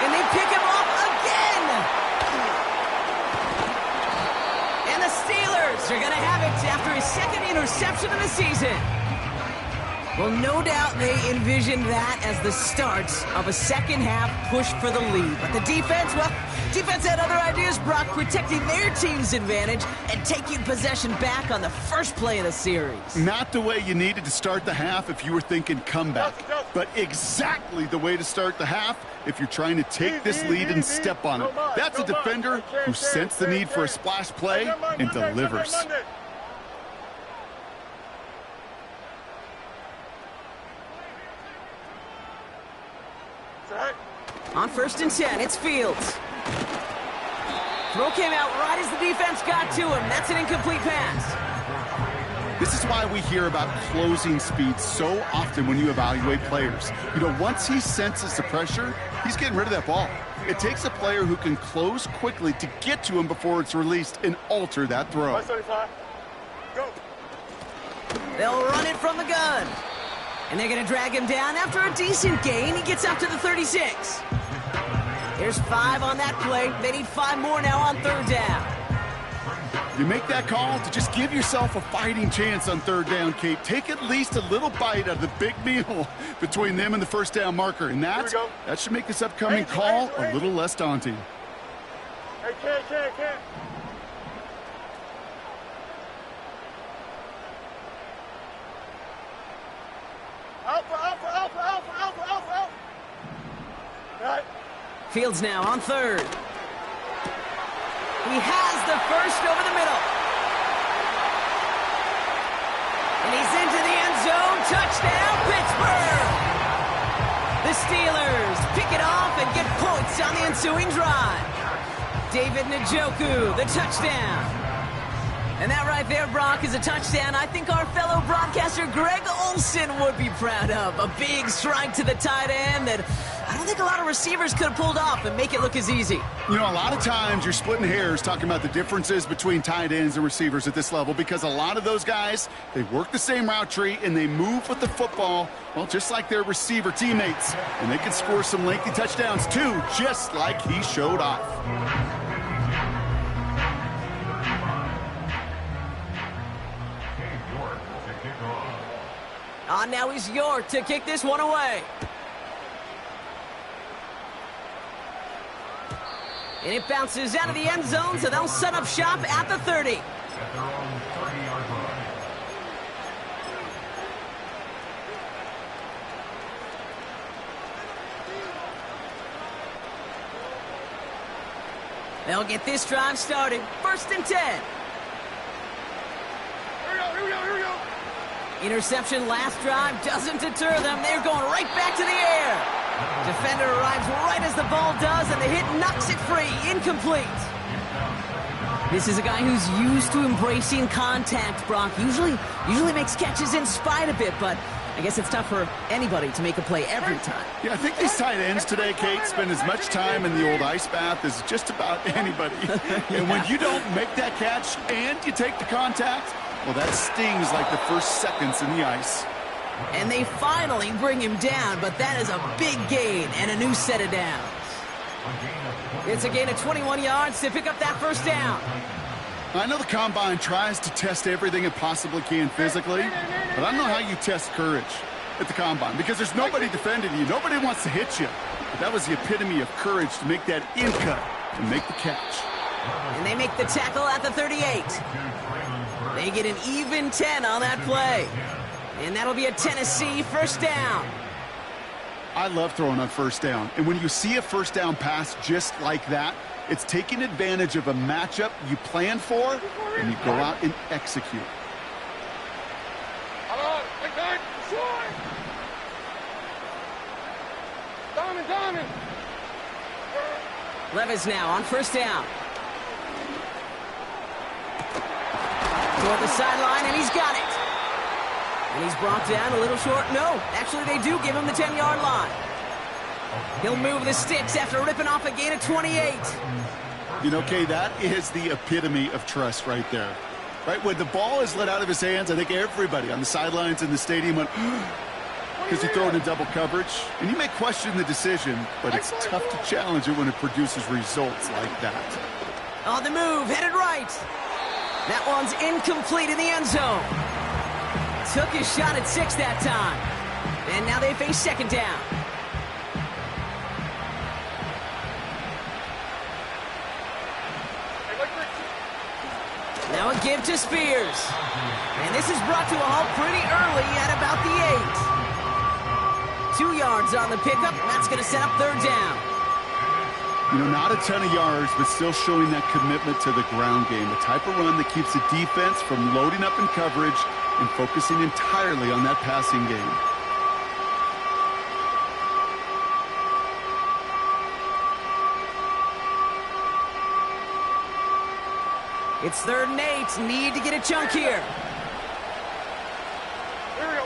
And they pick him off again. And the Steelers are going to have it after his second interception of the season. Well, no doubt they envisioned that as the start of a second-half push for the lead. But the defense, well, defense had other ideas, Brock, protecting their team's advantage and taking possession back on the first play of the series. Not the way you needed to start the half if you were thinking comeback, but exactly the way to start the half if you're trying to take this lead and step on it. That's a defender who sensed the need for a splash play and delivers. On 1st and 10, it's Fields. Throw came out right as the defense got to him. That's an incomplete pass. This is why we hear about closing speed so often when you evaluate players. You know, once he senses the pressure, he's getting rid of that ball. It takes a player who can close quickly to get to him before it's released and alter that throw. Go. They'll run it from the gun. And they're going to drag him down after a decent gain. He gets up to the 36. There's 5 on that play. They need 5 more now on 3rd down. You make that call to just give yourself a fighting chance on 3rd down, Kate. Take at least a little bite out of the big meal between them and the 1st down marker. And that should make this upcoming call a little less daunting. Hey, can't. Alpha. Right. Fields now on 3rd. He has the first over the middle. And he's into the end zone. Touchdown, Pittsburgh! The Steelers pick it off and get points on the ensuing drive. David Njoku, the touchdown. And that right there, Brock, is a touchdown I think our fellow broadcaster Greg Olsen would be proud of. A big strike to the tight end that I don't think a lot of receivers could have pulled off and make it look as easy. You know, a lot of times you're splitting hairs talking about the differences between tight ends and receivers at this level because a lot of those guys, they work the same route tree and they move with the football, well, just like their receiver teammates. And they can score some lengthy touchdowns too, just like he showed off. Now he's York to kick this one away. And it bounces out of the end zone, so they'll set up shop at the 30. At their own 30-yard line. They'll get this drive started. 1st and 10. Here we go. Interception last drive doesn't deter them. They're going right back to the air. Defender arrives right as the ball does, and the hit knocks it free. Incomplete. This is a guy who's used to embracing contact, Brock. Usually makes catches in spite of it, but I guess it's tough for anybody to make a play every time. Yeah, I think these tight ends today, Kate, spend as much time in the old ice bath as just about anybody. And when you don't make that catch and you take the contact, well, that stings like the first seconds in the ice. And they finally bring him down, but that is a big gain and a new set of downs. It's a gain of 21 yards to pick up that 1st down. I know the Combine tries to test everything it possibly can physically, but I don't know how you test courage at the Combine because there's nobody defending you. Nobody wants to hit you. But that was the epitome of courage to make that in cut and make the catch. And they make the tackle at the 38. They get an even 10 on that play. And that'll be a Tennessee 1st down. I love throwing on 1st down. And when you see a 1st down pass just like that, it's taking advantage of a matchup you plan for, and you go out and execute. Diamond. Levis now on 1st down. Toward the sideline, and he's got it. And he's brought down a little short. No, actually they do give him the 10-yard line. He'll move the sticks after ripping off a gain of 28. You know, Kay, that is the epitome of trust right there. Right, when the ball is let out of his hands, I think everybody on the sidelines in the stadium went, because he threw it in double coverage. And you may question the decision, but it's tough to challenge it when it produces results like that. On the move, headed right. That one's incomplete in the end zone. Took his shot at 6 that time. And now they face second down. Now a give to Spears. And this is brought to a halt pretty early at about the 8. 2 yards on the pickup. That's going to set up third down. You know, not a ton of yards, but still showing that commitment to the ground game. The type of run that keeps the defense from loading up in coverage and focusing entirely on that passing game. It's 3rd and 8. Need to get a chunk here. Here we go.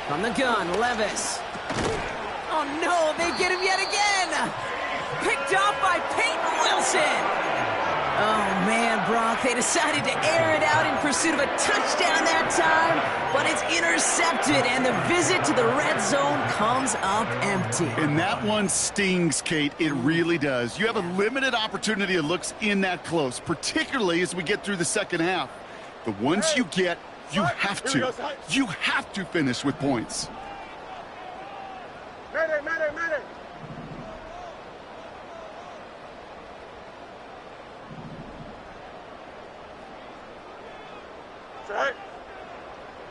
From the gun, Levis. Oh no, they get him yet again. Picked off by Peyton Wilson. Oh man, Brock, they decided to air it out in pursuit of a touchdown that time, but it's intercepted, and the visit to the red zone comes up empty. And that one stings, Kate. It really does. You have a limited opportunity of looks in that close, particularly as we get through the second half. The ones you get, you have to. You have to finish with points. Mayday.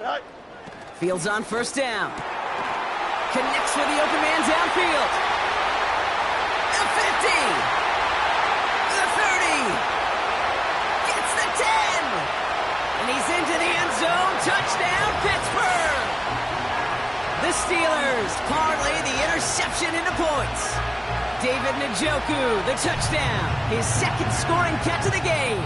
Right. Fields on first down. Connects with the open man downfield. The 50. The 30. Gets the 10. And he's into the end zone. Touchdown, Pittsburgh. The Steelers parlay the interception into points. David Njoku, the touchdown. His second scoring catch of the game.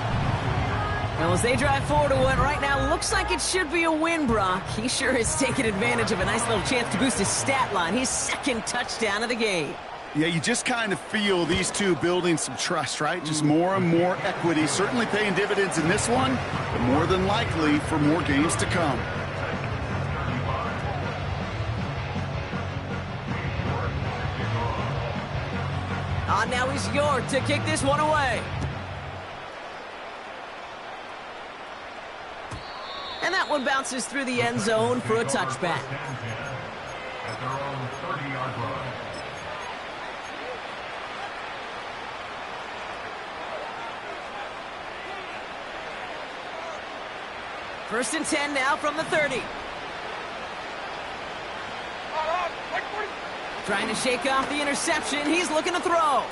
Well, as they drive forward to what right now looks like it should be a win, Brock, he sure has taken advantage of a nice little chance to boost his stat line. His second touchdown of the game. Yeah, you just kind of feel these two building some trust, right? Just more and more equity, certainly paying dividends in this one, but more than likely for more games to come. Now he's York to kick this one away. And that one bounces through the end zone for a touchback. At their own 30-yard line. First and 10 now from the 30. Trying to shake off the interception. He's looking to throw.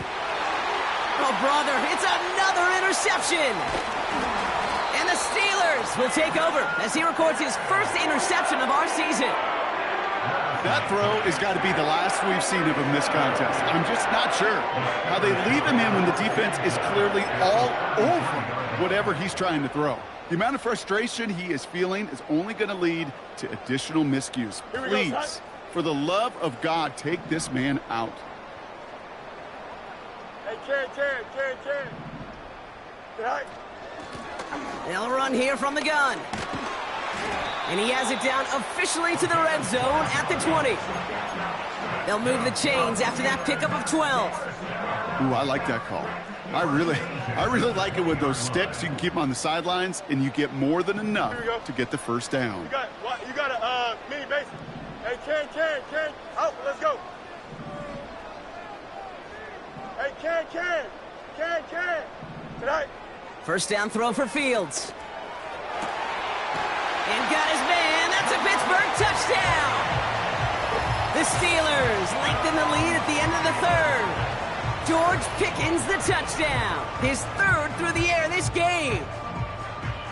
Oh, brother, it's another interception. And the Steelers will take over as he records his first interception of our season. That throw has got to be the last we've seen of him this contest. I'm just not sure how they leave him in when the defense is clearly all over whatever he's trying to throw. The amount of frustration he is feeling is only going to lead to additional miscues. Please, for the love of God, take this man out. Hey, Chen. Right. They'll run here from the gun. And he has it down officially to the red zone at the 20. They'll move the chains after that pickup of 12. Ooh, I like that call. I really like it with those sticks. You can keep them on the sidelines, and you get more than enough to get the first down. You got a mini base. Hey, Chen. Out, let's go. Hey, Chen. Tonight. First down throw for Fields. And got his man. That's a Pittsburgh touchdown. The Steelers lengthen the lead at the end of the third. George Pickens the touchdown. His third through the air this game.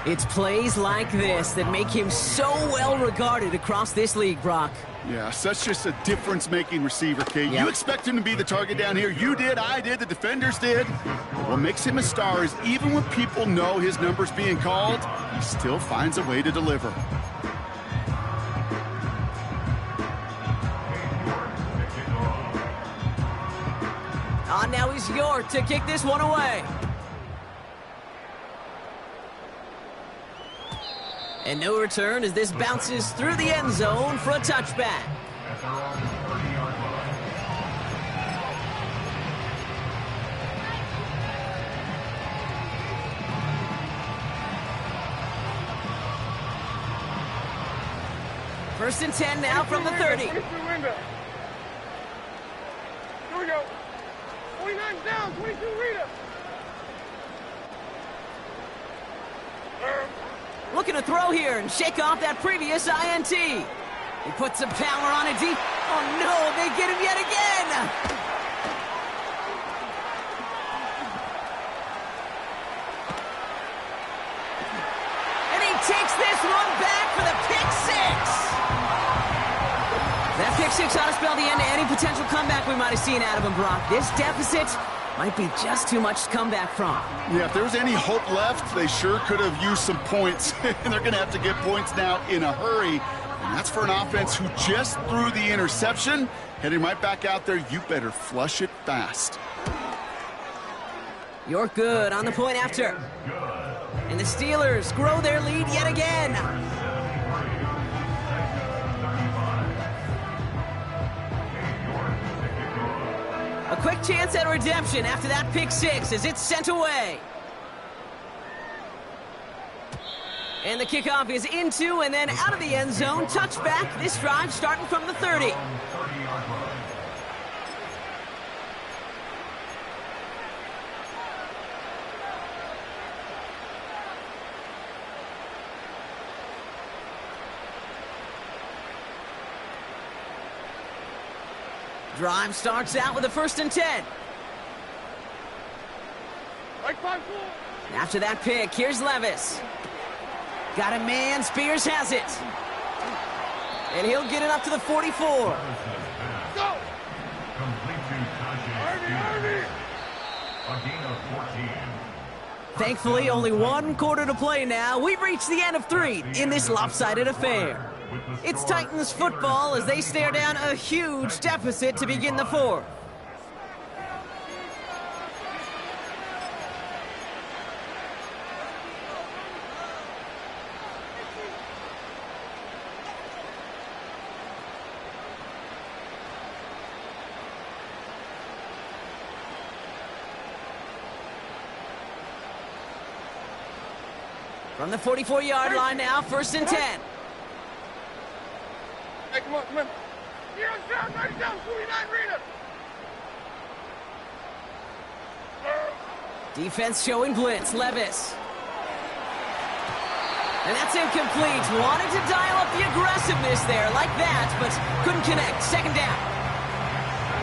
It's plays like this that make him so well regarded across this league, Brock. Yeah, such just a difference-making receiver, Kate. Yep. You expect him to be the target down here. You did, I did, the defenders did. But what makes him a star is even when people know his number's being called, he still finds a way to deliver. On now is York to kick this one away. And no return as this bounces through the end zone for a touchback. At their own 30-yard line. First and 10 now from the 30. 22 window. Here we go. 29 down, 22 Rita. Looking to throw here and shake off that previous INT. He puts some power on it deep. Oh no, they get him yet again. And he takes this one back for the pick six. That pick six ought to spell the end to any potential comeback we might have seen out of him, Brock. This deficit might be just too much to come back from. Yeah, if there was any hope left, they sure could have used some points. And they're going to have to get points now in a hurry. And that's for an offense who just threw the interception. Heading right back out there, you better flush it fast. You're good on the point after. And the Steelers grow their lead yet again. A quick chance at redemption after that pick six as it's sent away. And the kickoff is into and then out of the end zone. Touchback, this drive starting from the 30. 30-yard line. Drive starts out with a first and 10. Like 5-4. After that pick, here's Levis. Got a man, Spears has it. And he'll get it up to the 44. Go. Complete to Harvey, Tajay Harvey. A gain of 14. Thankfully, only one quarter to play now. We've reached the end of 3 in this lopsided affair. It's Titans football as they stare down a huge deficit to begin the 4th. From the 44-yard line now, first and 10. Hey, come on, come on. You're down, 90 down, 49 Rita. Defense showing blitz, Levis. And that's incomplete. Wanted to dial up the aggressiveness there like that, but couldn't connect. Second down.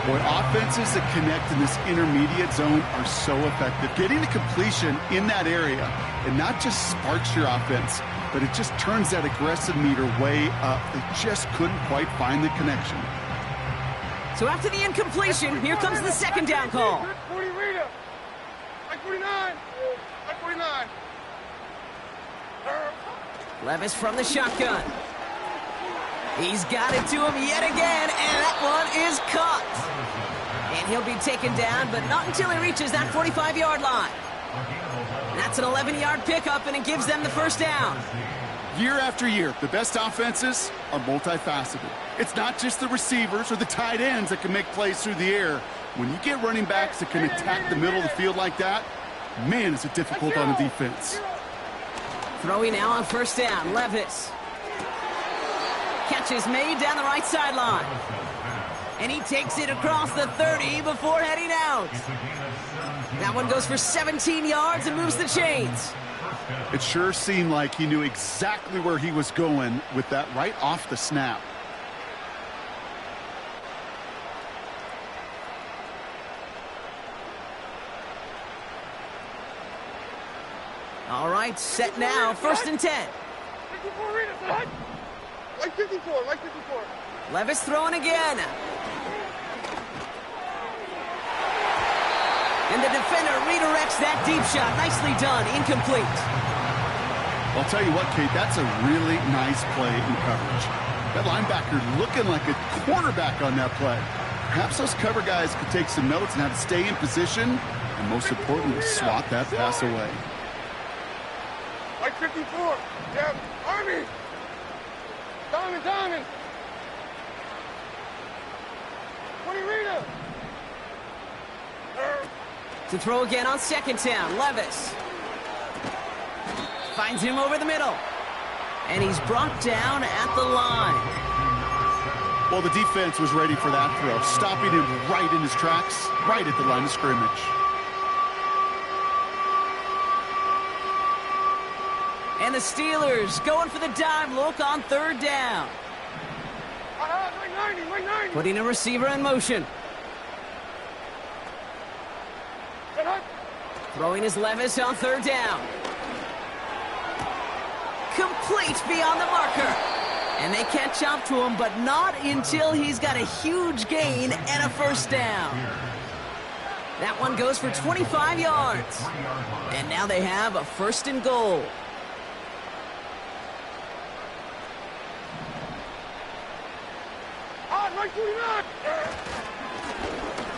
Boy, offenses that connect in this intermediate zone are so effective. Getting the completion in that area, it not just sparks your offense, but it just turns that aggressive meter way up. They just couldn't quite find the connection. So after the incompletion, here comes the second down call. 40 Rita. Like 49. Like 49. Levis from the shotgun. He's got it to him yet again, and that one is caught. And he'll be taken down, but not until he reaches that 45-yard line. That's an 11-yard pickup, and it gives them the first down. Year after year, the best offenses are multifaceted. It's not just the receivers or the tight ends that can make plays through the air. When you get running backs that can attack the middle of the field like that, man, is it difficult on the defense. Throwing now on first down, Levis. Catch is made down the right sideline. And he takes it across the 30 before heading out. That one goes for 17 yards and moves the chains. It sure seemed like he knew exactly where he was going with that right off the snap. All right. right, set now, 1st and 10. 54 Rita, son. Like 54, like 54. Levis throwing again. And the defender redirects that deep shot. Nicely done. Incomplete. I'll tell you what, Kate, that's a really nice play in coverage. That linebacker looking like a quarterback on that play. Perhaps those cover guys could take some notes on how to stay in position and, most importantly, swat that pass away. Like 54. Yeah, Army. Diamond. 20 Rita. To throw again on 2nd down. Levis finds him over the middle. And he's brought down at the line. Well, the defense was ready for that throw, stopping him right in his tracks, right at the line of scrimmage. And the Steelers going for the dime look on 3rd down. Like 90. Putting a receiver in motion. Throwing his Levis on 3rd down. Complete beyond the marker. And they catch up to him, but not until he's got a huge gain and a 1st down. That one goes for 25 yards. And now they have a 1st and goal.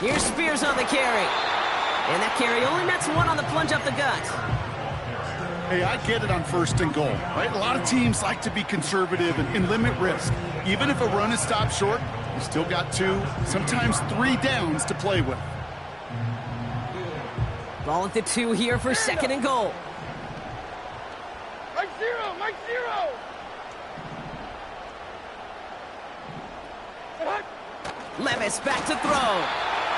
Here's Spears on the carry. And that carry only nets one on the plunge up the gut. Hey, I get it on 1st and goal, right? A lot of teams like to be conservative and limit risk. Even if a run is stopped short, you still got 2, sometimes 3 downs to play with. Ball at the 2 here for 2nd and goal. Mike zero. Levis back to throw.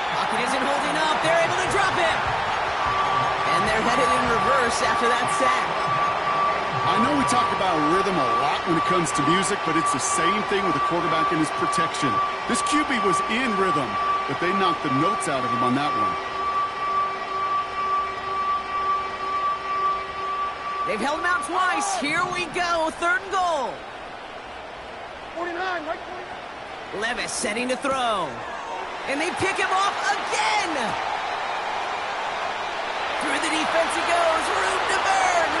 Pocket isn't holding up. They're able to drop him. And they're headed in reverse after that sack. I know we talk about rhythm a lot when it comes to music, but it's the same thing with the quarterback and his protection. This QB was in rhythm, but they knocked the notes out of him on that one. They've held him out twice. Here we go. 3rd and goal. 49, Mike 49. Levis setting to throw. And they pick him off again. Through the defense he goes. Room to burn.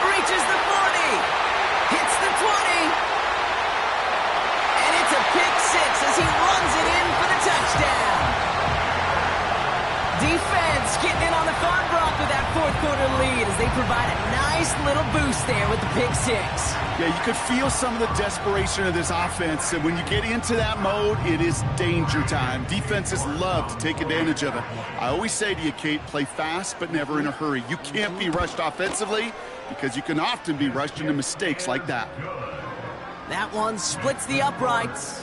Reaches the 40. Hits the 20. And it's a pick 6 as he runs it in for the touchdown. Defense getting in on the fun Brock with that 4th quarter lead as they provide a nice little boost there with the pick 6. Yeah, you could feel some of the desperation of this offense, and when you get into that mode, it is danger time. Defenses love to take advantage of it. I always say to you, Kate, play fast but never in a hurry. You can't be rushed offensively because you can often be rushed into mistakes like that. That one splits the uprights.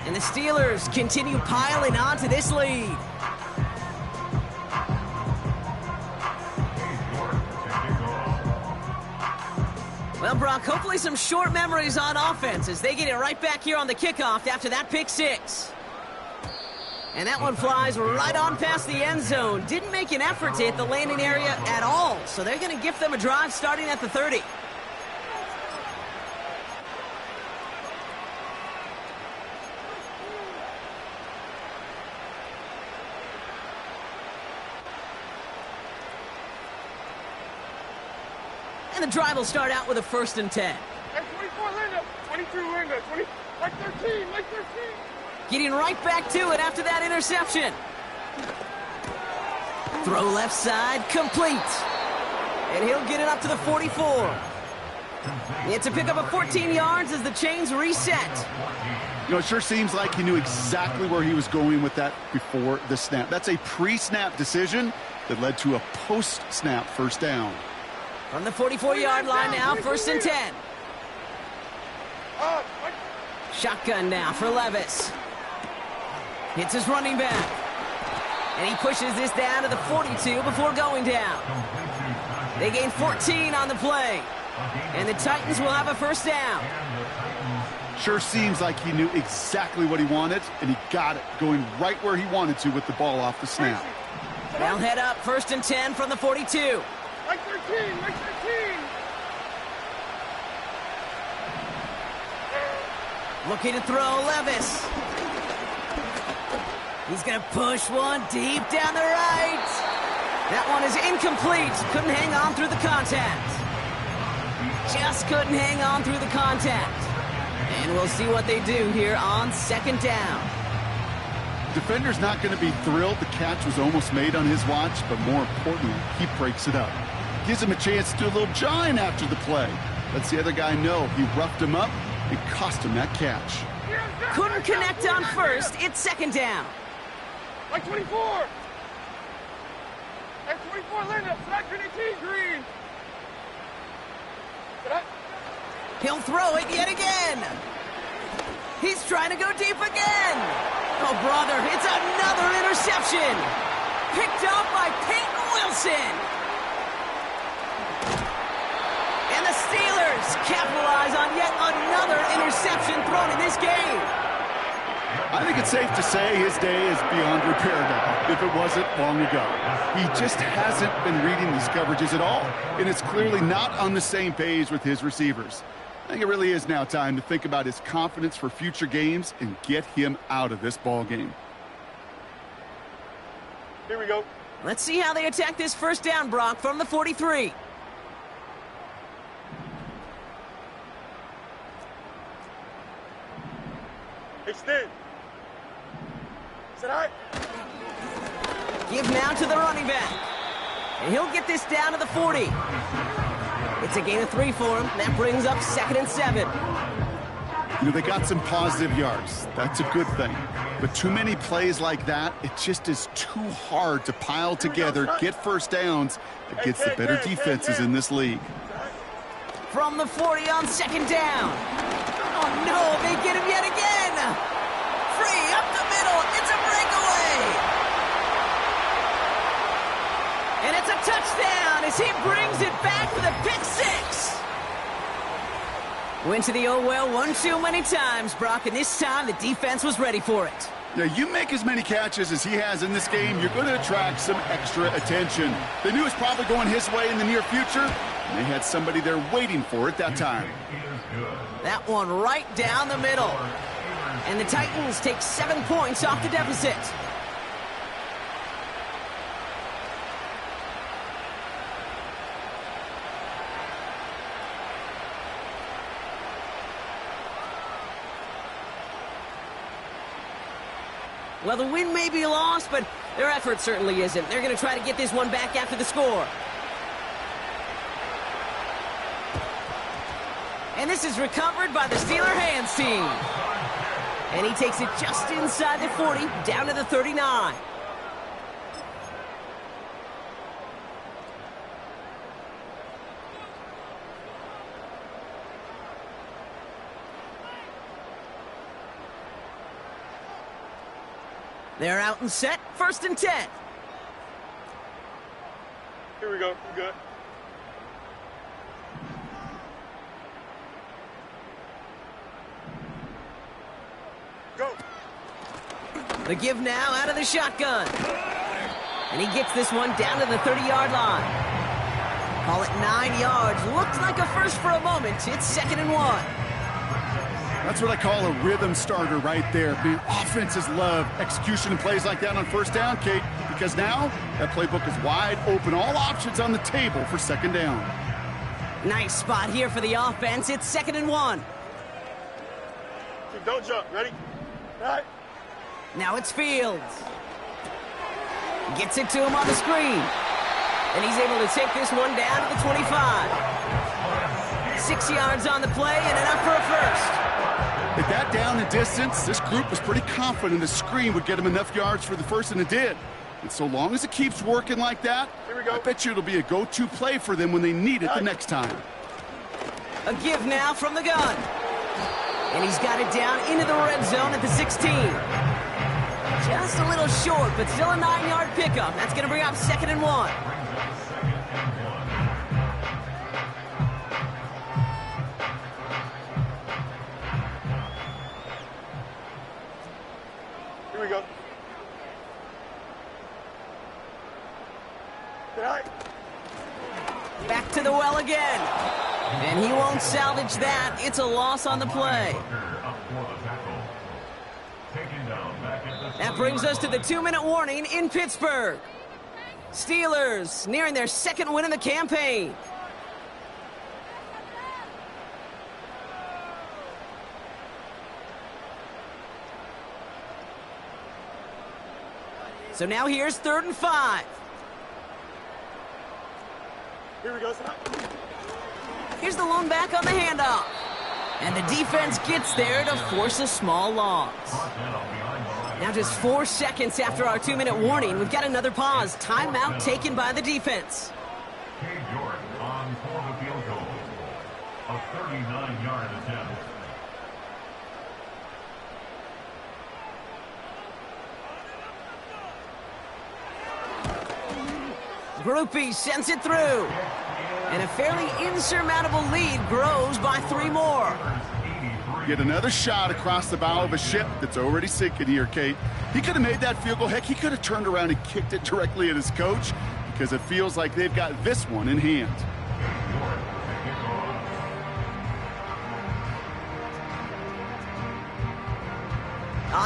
And the Steelers continue piling on to this lead. Well, Brock, hopefully some short memories on offense as they get it right back here on the kickoff after that pick 6. And that one flies right on past the end zone. Didn't make an effort to hit the landing area at all, so they're going to gift them a drive starting at the 30. And the drive will start out with a 1st and 10. And 24 Linda, 22 Linda, 20, like 13. Getting right back to it after that interception. Throw left side, complete. And he'll get it up to the 44. It's a pickup of 14 yards as the chains reset. You know, it sure seems like he knew exactly where he was going with that before the snap. That's a pre-snap decision that led to a post-snap 1st down. From the 44-yard line now, 1st and 10. Shotgun now for Levis. Hits his running back. And he pushes this down to the 42 before going down. They gain 14 on the play. And the Titans will have a 1st down. Sure seems like he knew exactly what he wanted, and he got it, going right where he wanted to with the ball off the snap. They'll head up 1st and 10 from the 42. Like 13. 13, make 13. Looking to throw Levis. He's going to push one deep down the right. That one is incomplete. Couldn't hang on through the contact. Just couldn't hang on through the contact. And we'll see what they do here on second down. Defender's not going to be thrilled the catch was almost made on his watch, but more importantly, he breaks it up. Gives him a chance to do a little jawing after the play. Lets the other guy know he roughed him up and cost him that catch. Couldn't connect on first. It's second down. Like 24. Like 24, Linda. Like 18, Green. He'll throw it yet again. He's trying to go deep again. Oh, brother, it's another interception. Picked up by Peyton Wilson. And the Steelers capitalize on yet another interception thrown in this game. I think it's safe to say his day is beyond repair now, if it wasn't long ago. He just hasn't been reading these coverages at all, and it's clearly not on the same page with his receivers. I think it really is now time to think about his confidence for future games and get him out of this ball game. Here we go. Let's see how they attack this first down, Brock, from the 43. Extend. Is that all right? Give now to the running back. And he'll get this down to the 40. It's a gain of 3 for him. That brings up 2nd and 7. You know, they got some positive yards. That's a good thing. But too many plays like that, it just is too hard to pile together, get first downs against the better defenses in this league. From the 40 on 2nd down. Oh, no, they get him yet again. Free up the middle. It's a breakaway. And it's a touchdown as he brings it back for the pick 6. Went to the oh well one too many times, Brock, and this time the defense was ready for it. Now, you make as many catches as he has in this game, you're going to attract some extra attention. They knew it was probably going his way in the near future, and they had somebody there waiting for it that time. That one right down the middle. And the Titans take 7 points off the deficit. Well, the win may be lost, but their effort certainly isn't. They're going to try to get this one back after the score. And this is recovered by the Steeler hands team. And he takes it just inside the 40, down to the 39. They're out and set, 1st and 10. Here we go. We're good. Go. The give now out of the shotgun. And he gets this one down to the 30-yard line. Call it 9 yards. Looked like a first for a moment. It's 2nd and 1. That's what I call a rhythm starter right there. The offenses love execution and plays like that on 1st down, Kate, because now that playbook is wide open. All options on the table for 2nd down. Nice spot here for the offense. It's 2nd and 1. Don't jump. Ready? All right. Now it's Fields. Gets it to him on the screen. And he's able to take this one down to the 25. 6 yards on the play and enough for a first. At that down and distance, this group was pretty confident the screen would get him enough yards for the first, and it did. And so long as it keeps working like that, Here we go. I bet you it'll be a go-to play for them when they need it the next time. A give now from the gun. And he's got it down into the red zone at the 16. Just a little short, but still a 9-yard pickup. That's going to bring up 2nd and 1. Here we go. All right. Back to the well again. And he won't salvage that. It's a loss on the play. That brings us to the 2-minute warning in Pittsburgh. Steelers nearing their second win in the campaign. So now here's 3rd and 5. Here we go. Here's the lone back on the handoff. And the defense gets there to force a small loss. Now just 4 seconds after our 2-minute warning, we've got another pause. Timeout taken by the defense. Cade Jordan on for the field goal. A 39-yard attempt. Groupie sends it through. And a fairly insurmountable lead grows by 3 more. Get another shot across the bow of a ship that's already sinking here, Kate. He could have made that field goal. Heck, he could have turned around and kicked it directly at his coach because it feels like they've got this one in hand.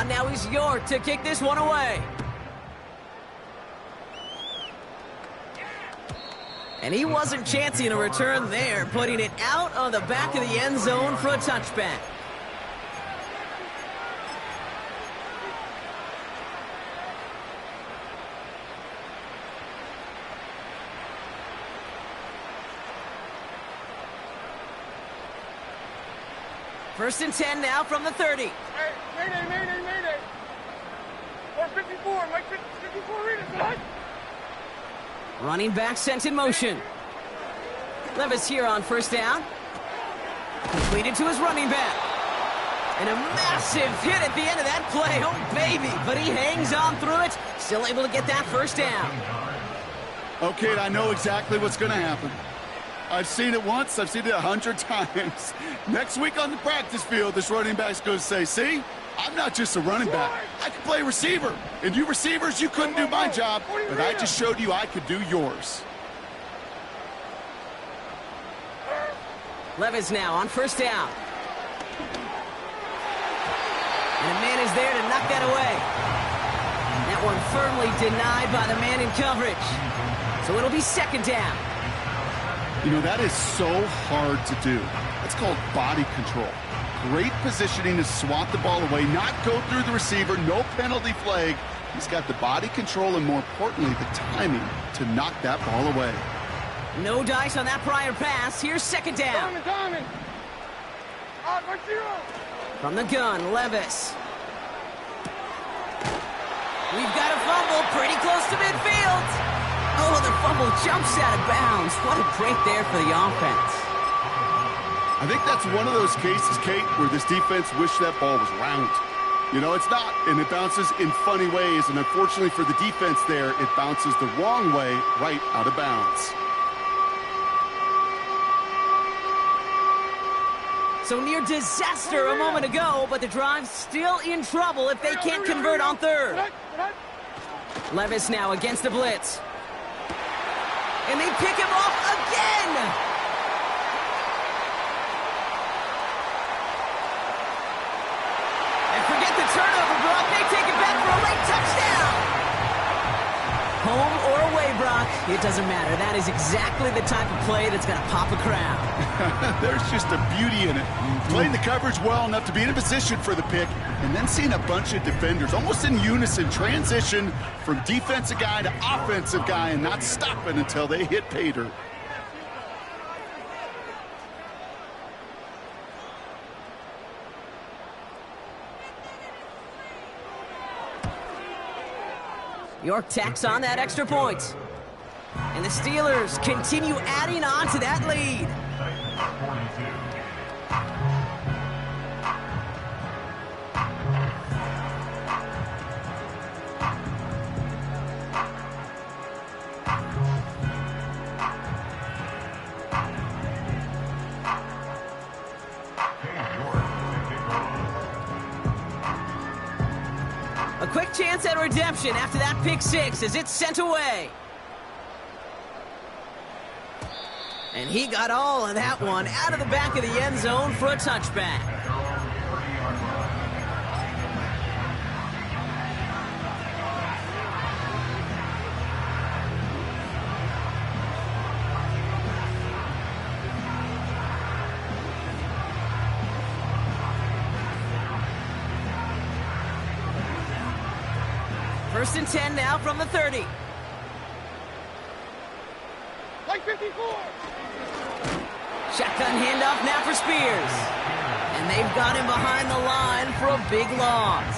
Now he's York to kick this one away. And he wasn't chancing a return there, putting it out on the back of the end zone for a touchback. First and 10 now from the 30. Hey, mayday. 454, Mike 54 readers, son. Running back sent in motion. Levis here on first down. Completed to his running back. And a massive hit at the end of that play. Oh, baby. But he hangs on through it. Still able to get that first down. Okay, I know exactly what's going to happen. I've seen it once. I've seen it 100 times. Next week on the practice field, this running back's going to say, see, I'm not just a running back. I can play receiver. And you receivers, you couldn't do my job, but I just showed you I could do yours. Levis now on first down. And a man is there to knock that away. That one firmly denied by the man in coverage. So it'll be second down. You know, that is so hard to do. That's called body control. Great positioning to swat the ball away, not go through the receiver, no penalty flag. He's got the body control and, more importantly, the timing to knock that ball away. No dice on that prior pass. Here's second down. Diamond. From the gun, Levis. We've got a fumble pretty close to midfield. Oh, the fumble jumps out of bounds. What a break there for the offense. I think that's one of those cases, Kate, where this defense wished that ball was round. You know, it's not, and it bounces in funny ways, and unfortunately for the defense there, it bounces the wrong way right out of bounds. So near disaster a moment ago, but the drive's still in trouble if they can't convert on third. Levis now against the blitz. And they pick him off again! And forget the turnover, Brock. They take it back for a late touchdown! Home or away, Brock, it doesn't matter. That is exactly the type of play that's going to pop a crowd. There's just a beauty in it. Playing the coverage well enough to be in a position for the pick, and then seeing a bunch of defenders almost in unison transition from defensive guy to offensive guy and not stopping until they hit pay dirt. York tacks on that extra point. And the Steelers continue adding on to that lead. A quick chance at redemption after that pick six as it's sent away. And he got all of that one out of the back of the end zone for a touchback. First and 10 now from the 30. Like 54. Shotgun handoff now for Spears. And they've got him behind the line for a big loss.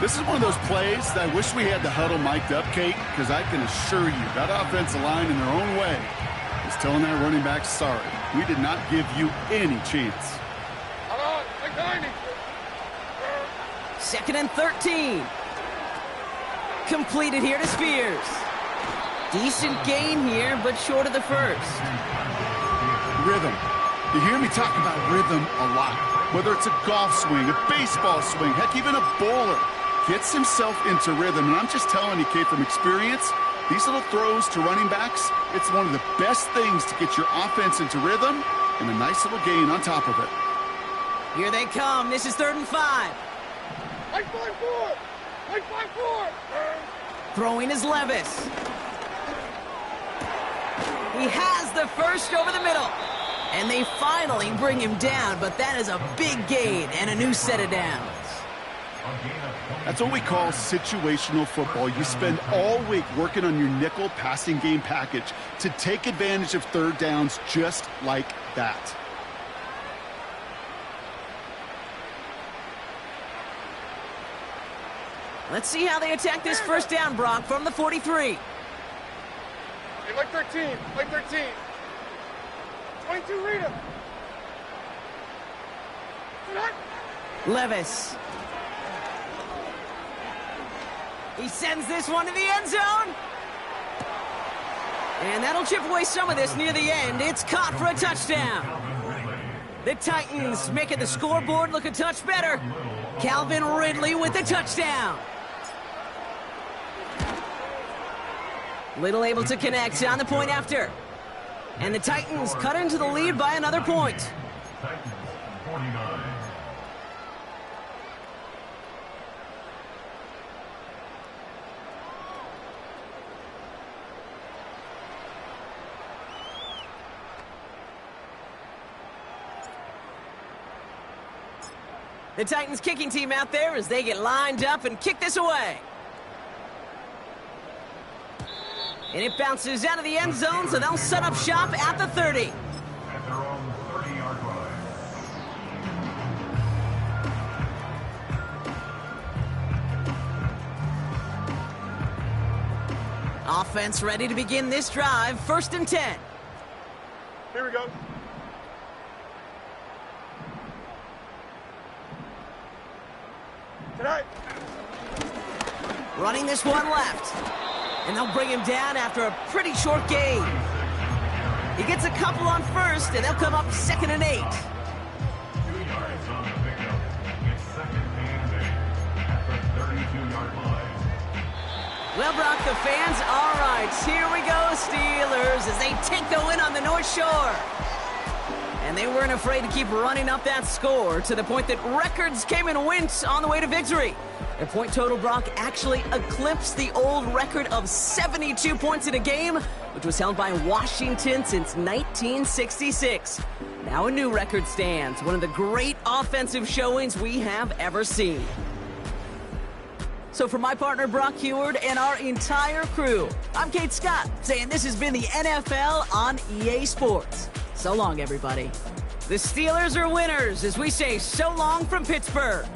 This is one of those plays that I wish we had the huddle mic'd up, Kate, because I can assure you that offensive line in their own way is telling that running back, sorry, we did not give you any chance. Hold on, like 90. Second and 13. Completed here to Spears. Decent gain here, but short of the first. Rhythm. You hear me talk about rhythm a lot. Whether it's a golf swing, a baseball swing, heck, even a bowler gets himself into rhythm. And I'm just telling you, Kate, from experience, these little throws to running backs, it's one of the best things to get your offense into rhythm and a nice little gain on top of it. Here they come. This is 3rd and 5. Like 5-4. Like 5-4. Throwing is Levis. He has the first over the middle. And they finally bring him down, but that is a big gain and a new set of downs. That's what we call situational football. You spend all week working on your nickel passing game package to take advantage of third downs just like that. Let's see how they attack this first down, Brock, from the 43. Hey, like 13. Like 13. 22, read him. Levis. He sends this one to the end zone. And that'll chip away some of this near the end. It's caught for a touchdown. The Titans making the scoreboard look a touch better. Calvin Ridley with the touchdown. Little able to connect on the point after. And the Titans cut into the lead by another point. Titans 49. The Titans kicking team out there as they get lined up and kick this away. And it bounces out of the end zone, so they'll set up shop at the 30. At their own 30-yard line. Offense ready to begin this drive. 1st and 10. Here we go. Tonight. Running this one left. And they'll bring him down after a pretty short gain. He gets a couple on first, and they'll come up 2nd and 8. 2 yards on the pickup. It's 2nd and 8 at the 32-yard line. Well, Brock, the fans, all right, here we go, Steelers, as they take the win on the North Shore. And they weren't afraid to keep running up that score to the point that records came and went on the way to victory. Their point total, Brock, actually eclipsed the old record of 72 points in a game, which was held by Washington since 1966. Now a new record stands, one of the great offensive showings we have ever seen. So for my partner, Brock Heward, and our entire crew, I'm Kate Scott, saying this has been the NFL on EA Sports. So long, everybody. The Steelers are winners as we say so long from Pittsburgh.